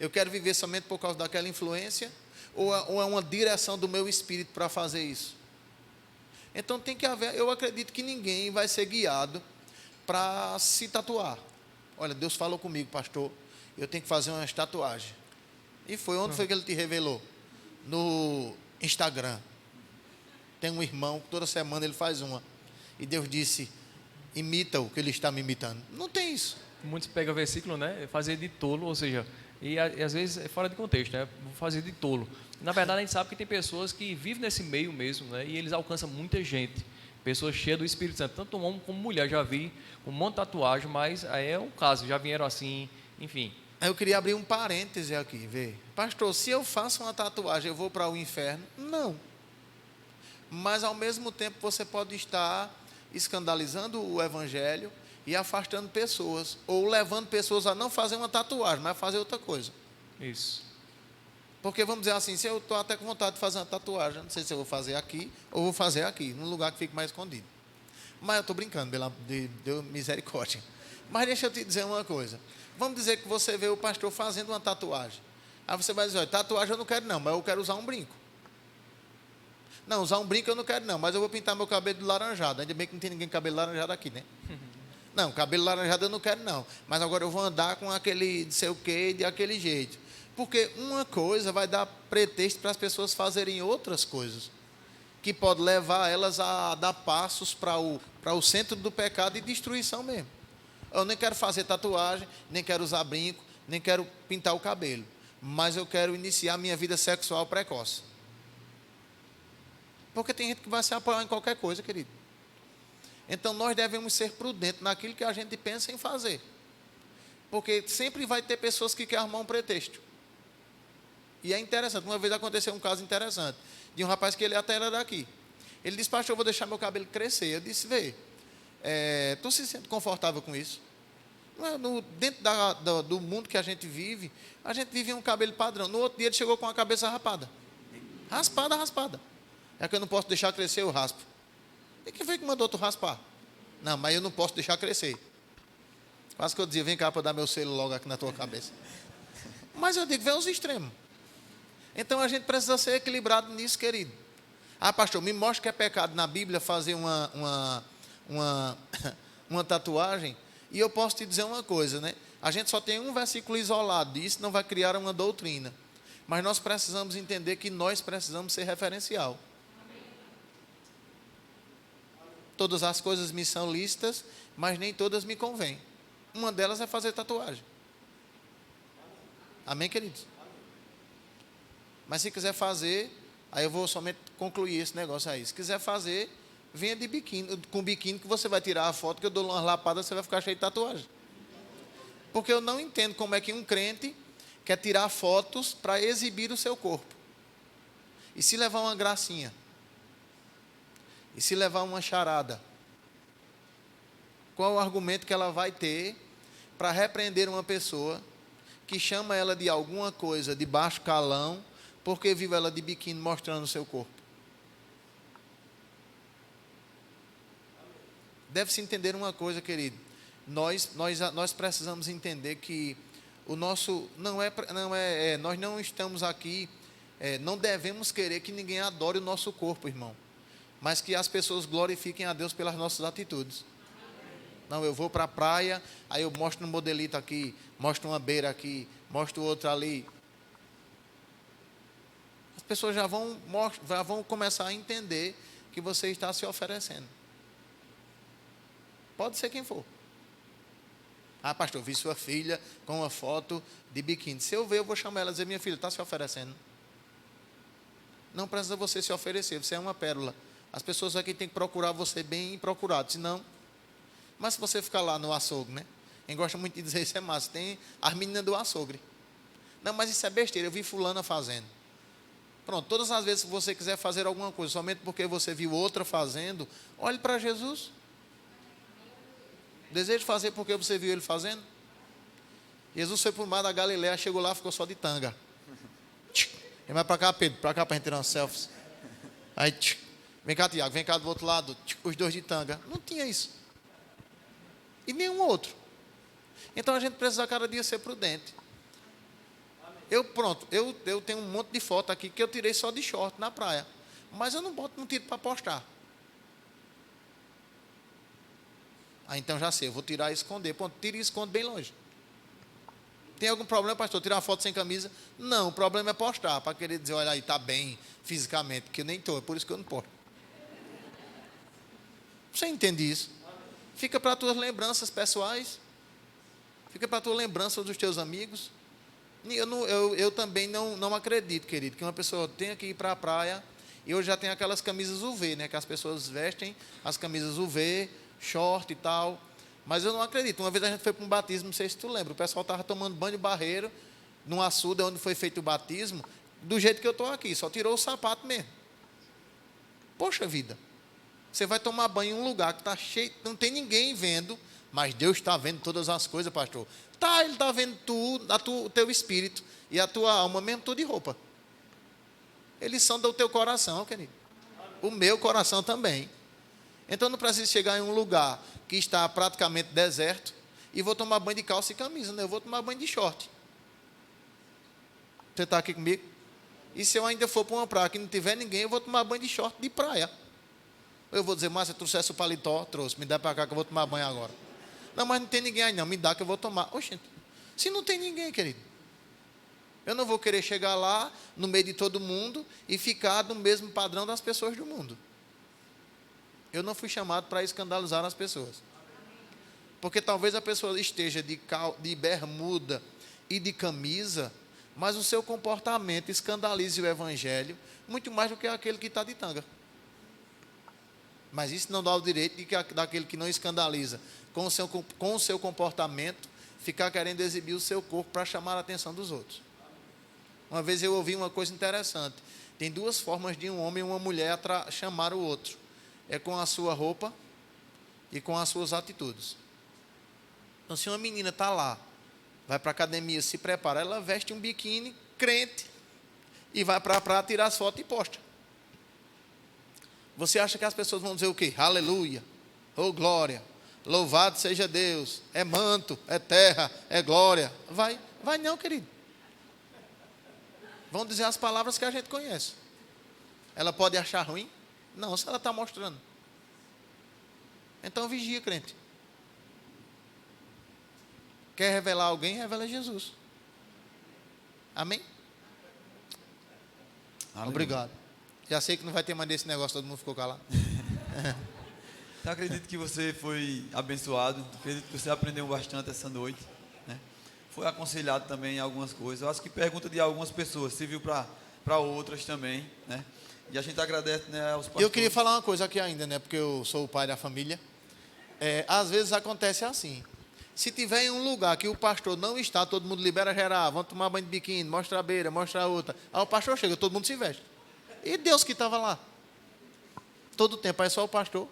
Eu quero viver somente por causa daquela influência? Ou é uma direção do meu espírito para fazer isso? Então tem que haver, eu acredito que ninguém vai ser guiado para se tatuar. Olha, Deus falou comigo, pastor, eu tenho que fazer umas tatuagens. E onde foi que ele te revelou? No Instagram. Tem um irmão que toda semana ele faz uma. E Deus disse, imita o que ele está me imitando. Não tem isso. Muitos pegam versículo, né? Fazer de tolo, ou seja, e às vezes é fora de contexto, né? Vou fazer de tolo. Na verdade, a gente sabe que tem pessoas que vivem nesse meio mesmo, né? E eles alcançam muita gente. Pessoas cheias do Espírito Santo, tanto homem como mulher. Já vi um monte de tatuagem, mas aí é um caso, já vieram assim, enfim. Eu queria abrir um parêntese aqui, ver. Pastor, se eu faço uma tatuagem, eu vou para o inferno? Não. Mas ao mesmo tempo você pode estar escandalizando o evangelho e afastando pessoas, ou levando pessoas a não fazer uma tatuagem, mas a fazer outra coisa. Isso. Porque vamos dizer assim, se eu estou até com vontade de fazer uma tatuagem, não sei se eu vou fazer aqui ou vou fazer aqui, num lugar que fique mais escondido. Mas eu estou brincando, Deus misericórdia. Mas deixa eu te dizer uma coisa. Vamos dizer que você vê o pastor fazendo uma tatuagem. Aí você vai dizer, olha, tatuagem eu não quero não, mas eu quero usar um brinco. Não, usar um brinco eu não quero não, mas eu vou pintar meu cabelo de laranjado. Ainda bem que não tem ninguém com cabelo laranjado aqui, né? Não, cabelo laranjado eu não quero não. Mas agora eu vou andar com aquele não sei o quê, de aquele jeito. Porque uma coisa vai dar pretexto para as pessoas fazerem outras coisas. Que pode levar elas a dar passos para o centro do pecado e destruição mesmo. Eu nem quero fazer tatuagem, nem quero usar brinco, nem quero pintar o cabelo. Mas eu quero iniciar minha vida sexual precoce. Porque tem gente que vai se apoiar em qualquer coisa, querido. Então nós devemos ser prudentes naquilo que a gente pensa em fazer. Porque sempre vai ter pessoas que querem arrumar um pretexto. E é interessante, uma vez aconteceu um caso interessante, de um rapaz que ele até era daqui. Ele disse, pastor, eu vou deixar meu cabelo crescer. Eu disse, vê, Tu se sente confortável com isso? Dentro do mundo que a gente vive um cabelo padrão. No outro dia ele chegou com a cabeça rapada. Raspada. É que eu não posso deixar crescer, eu raspo. E quem foi que mandou tu raspar? Não, mas eu não posso deixar crescer. Quase que eu dizia, vem cá para dar meu selo logo aqui na tua cabeça. Mas eu digo, vem os extremos. Então a gente precisa ser equilibrado nisso, querido. Pastor, me mostra que é pecado na Bíblia fazer uma tatuagem. E eu posso te dizer uma coisa, né? A gente só tem um versículo isolado, e isso não vai criar uma doutrina. Mas nós precisamos entender que nós precisamos ser referencial. Todas as coisas me são lícitas, mas nem todas me convêm. Uma delas é fazer tatuagem. Amém, queridos? Mas se quiser fazer, aí eu vou somente concluir esse negócio aí. Se quiser fazer, venha de biquíni, com biquíni, que você vai tirar a foto, que eu dou umas lapadas, você vai ficar cheio de tatuagem. Porque eu não entendo como é que um crente quer tirar fotos para exibir o seu corpo. E se levar uma gracinha? E se levar uma charada? Qual o argumento que ela vai ter para repreender uma pessoa que chama ela de alguma coisa de baixo calão, porque viu ela de biquíni mostrando o seu corpo? Deve-se entender uma coisa, querido. Nós precisamos entender que o nosso nós não estamos aqui, não devemos querer que ninguém adore o nosso corpo, irmão, mas que as pessoas glorifiquem a Deus pelas nossas atitudes. Não, eu vou para a praia, aí eu mostro um modelito aqui, mostro uma beira aqui, mostro outra ali. As pessoas já vão começar a entender que você está se oferecendo. Pode ser quem for. Pastor, vi sua filha com uma foto de biquíni. Se eu ver, eu vou chamar ela e dizer, minha filha, está se oferecendo. Não precisa você se oferecer, você é uma pérola. As pessoas aqui têm que procurar você bem procurado, senão... Mas se você ficar lá no açougue, né? Quem gosta muito de dizer isso é massa. Tem as meninas do açougue. Não, mas isso é besteira, eu vi fulana fazendo. Pronto, todas as vezes que você quiser fazer alguma coisa, somente porque você viu outra fazendo, olhe para Jesus. Deseja fazer porque você viu ele fazendo? Jesus foi para o mar da Galileia, chegou lá, ficou só de tanga. Ele vai para cá, Pedro, para cá para a gente tirar umas selfies. Aí, vem cá, Tiago, vem cá do outro lado, os dois de tanga. Não tinha isso. E nenhum outro. Então a gente precisa cada dia ser prudente. Eu tenho um monte de foto aqui que eu tirei só de short na praia. Mas eu não tiro para postar. Então já sei, eu vou tirar e esconder. Pronto, tira e esconde bem longe. Tem algum problema, pastor? Tirar uma foto sem camisa? Não, o problema é postar, para querer dizer, olha aí, está bem fisicamente, que eu nem estou, é por isso que eu não posto. Você entende isso? Fica para as tuas lembranças pessoais. Fica para a tua lembrança dos teus amigos. Eu também não acredito, querido, que uma pessoa tenha que ir para a praia. E hoje já tem aquelas camisas UV, né? Que as pessoas vestem, as camisas UV, short e tal. Mas eu não acredito. Uma vez a gente foi para um batismo, não sei se tu lembra. O pessoal estava tomando banho de barreiro, num açude onde foi feito o batismo, do jeito que eu estou aqui. Só tirou o sapato mesmo. Poxa vida. Você vai tomar banho em um lugar que está cheio, não tem ninguém vendo, mas Deus está vendo todas as coisas, pastor. Ele está vendo o teu espírito e a tua alma, mesmo tudo de roupa. Eles são do teu coração, querido. O meu coração também. Então não precisa chegar em um lugar que está praticamente deserto e vou tomar banho de calça e camisa, né? Eu vou tomar banho de short. Você está aqui comigo? E se eu ainda for para uma praia que não tiver ninguém, eu vou tomar banho de short de praia. Eu vou dizer, Márcia, trouxesse o paletó, trouxe, me dá para cá que eu vou tomar banho agora. Não, mas não tem ninguém aí não, me dá que eu vou tomar. Oxente, se não tem ninguém, querido, eu não vou querer chegar lá, no meio de todo mundo, e ficar no mesmo padrão das pessoas do mundo. Eu não fui chamado para escandalizar as pessoas. Porque talvez a pessoa esteja de bermuda e de camisa, mas o seu comportamento escandalize o evangelho, muito mais do que aquele que está de tanga. Mas isso não dá o direito daquele que não escandaliza com o seu comportamento, ficar querendo exibir o seu corpo para chamar a atenção dos outros. Uma vez eu ouvi uma coisa interessante. Tem duas formas de um homem e uma mulher chamar o outro. É com a sua roupa e com as suas atitudes. Então, se uma menina está lá, vai para a academia, se prepara, ela veste um biquíni crente e vai para a praia tirar as fotos e posta. Você acha que as pessoas vão dizer o quê? Aleluia, oh glória, louvado seja Deus, é manto, é terra, é glória. Vai não, querido. Vão dizer as palavras que a gente conhece. Ela pode achar ruim? Não, se ela está mostrando. Então vigia, crente. Quer revelar alguém? Revela Jesus. Amém? Aleluia. Obrigado. Já sei que não vai ter mais desse negócio, todo mundo ficou calado. Então, acredito que você foi abençoado. Acredito que você aprendeu bastante essa noite, né? Foi aconselhado também em algumas coisas. Eu acho que pergunta de algumas pessoas serviu para outras também, né? E a gente agradece, né, aos pastores. Eu queria falar uma coisa aqui ainda, né? Porque eu sou o pai da família. Às vezes acontece assim. Se tiver em um lugar que o pastor não está, todo mundo libera geral, vamos tomar banho de biquíni, mostra a beira, mostra a outra. Aí o pastor chega, todo mundo se veste. E Deus que estava lá? Todo o tempo, aí só o pastor.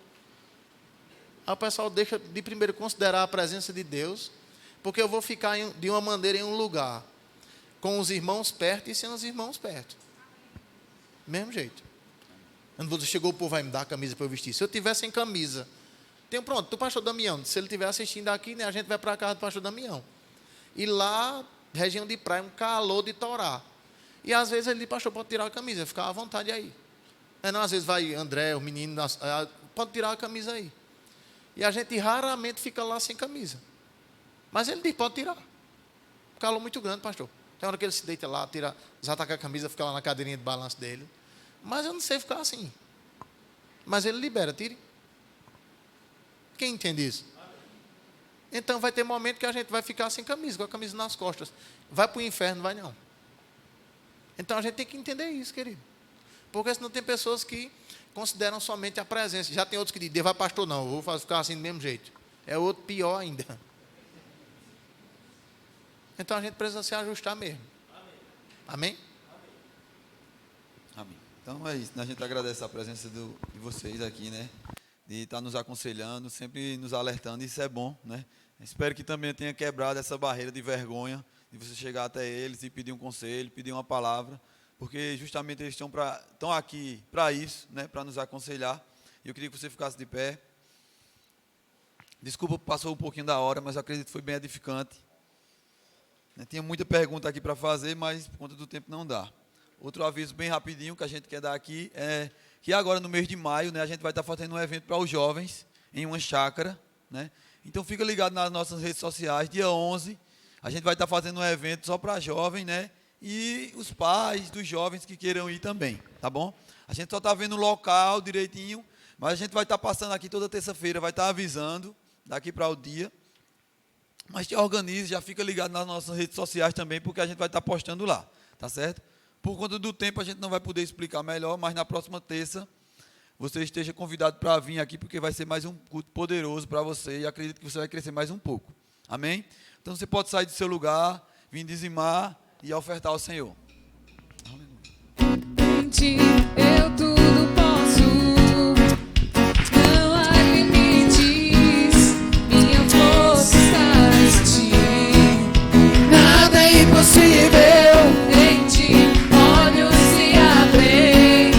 Aí o pessoal deixa de primeiro considerar a presença de Deus, porque eu vou ficar de uma maneira em um lugar, com os irmãos perto e sem os irmãos perto. Mesmo jeito. Quando você chegou, o povo vai me dar a camisa para eu vestir. Se eu tivesse sem camisa, pronto, do pastor Damião, se ele estiver assistindo aqui, né, a gente vai para a casa do pastor Damião. E lá, região de praia, um calor de torar. E às vezes ele diz, pastor, pode tirar a camisa, ficar à vontade aí. Não, às vezes vai André, o menino, pode tirar a camisa aí. E a gente raramente fica lá sem camisa. Mas ele diz, pode tirar. Calor muito grande, pastor. Tem hora que ele se deita lá, desataca a camisa, fica lá na cadeirinha de balanço dele. Mas eu não sei ficar assim. Mas ele libera, tire. Quem entende isso? Então vai ter momento que a gente vai ficar sem camisa, com a camisa nas costas. Vai para o inferno, vai não. Então a gente tem que entender isso, querido. Porque senão tem pessoas que consideram somente a presença. Já tem outros que dizem, vai pastor não, eu vou ficar assim do mesmo jeito. É outro pior ainda. Então a gente precisa se ajustar mesmo. Amém? Amém. Então é isso, né? A gente agradece a presença de vocês aqui, né? De estar nos aconselhando, sempre nos alertando, isso é bom, né? Espero que também tenha quebrado essa barreira de vergonha, de você chegar até eles e pedir um conselho, pedir uma palavra, porque justamente eles estão aqui para isso, né? Para nos aconselhar. E eu queria que você ficasse de pé. Desculpa, passou um pouquinho da hora, mas eu acredito que foi bem edificante. Tinha muita pergunta aqui para fazer, mas por conta do tempo não dá. Outro aviso bem rapidinho que a gente quer dar aqui é que agora no mês de maio, né, a gente vai estar fazendo um evento para os jovens em uma chácara, né? Então fica ligado nas nossas redes sociais, dia 11, a gente vai estar fazendo um evento só para jovens, né? E os pais dos jovens que queiram ir também, tá bom? A gente só está vendo o local direitinho, mas a gente vai estar passando aqui toda terça-feira, vai estar avisando daqui para o dia. Mas te organize, já fica ligado nas nossas redes sociais também, porque a gente vai estar postando lá, tá certo? Por conta do tempo a gente não vai poder explicar melhor, mas na próxima terça você esteja convidado para vir aqui, porque vai ser mais um culto poderoso para você e acredito que você vai crescer mais um pouco. Amém? Então você pode sair do seu lugar, vir dizimar e ofertar ao Senhor. Em ti eu tudo posso, não há limites, minha força está em ti, nada é impossível. Em ti olhos se abrem,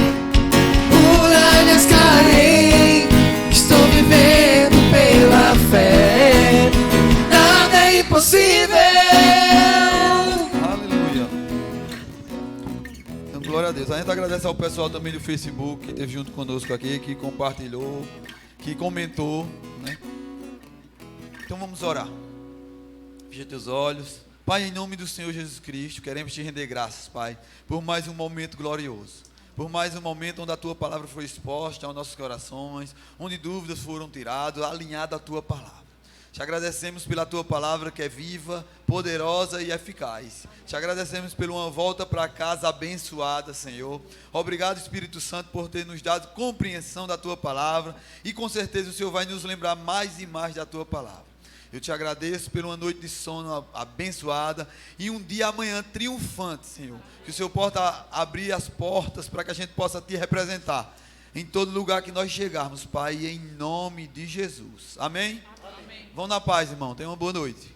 muralhas caem, estou vivendo pela fé, nada é impossível. Glória a Deus. A gente agradece ao pessoal também do Facebook que esteve junto conosco aqui, que compartilhou, que comentou, né? Então vamos orar. Fecha teus olhos. Pai, em nome do Senhor Jesus Cristo, queremos te render graças, Pai, por mais um momento glorioso. Por mais um momento onde a tua palavra foi exposta aos nossos corações, onde dúvidas foram tiradas, alinhada à tua palavra. Te agradecemos pela tua palavra que é viva, poderosa e eficaz. Te agradecemos por uma volta para casa abençoada, Senhor. Obrigado, Espírito Santo, por ter nos dado compreensão da tua palavra. E com certeza o Senhor vai nos lembrar mais e mais da tua palavra. Eu te agradeço por uma noite de sono abençoada e um dia amanhã triunfante, Senhor. Que o Senhor possa abrir as portas para que a gente possa te representar em todo lugar que nós chegarmos, Pai, em nome de Jesus. Amém? Amém. Vão na paz, irmão. Tenha uma boa noite.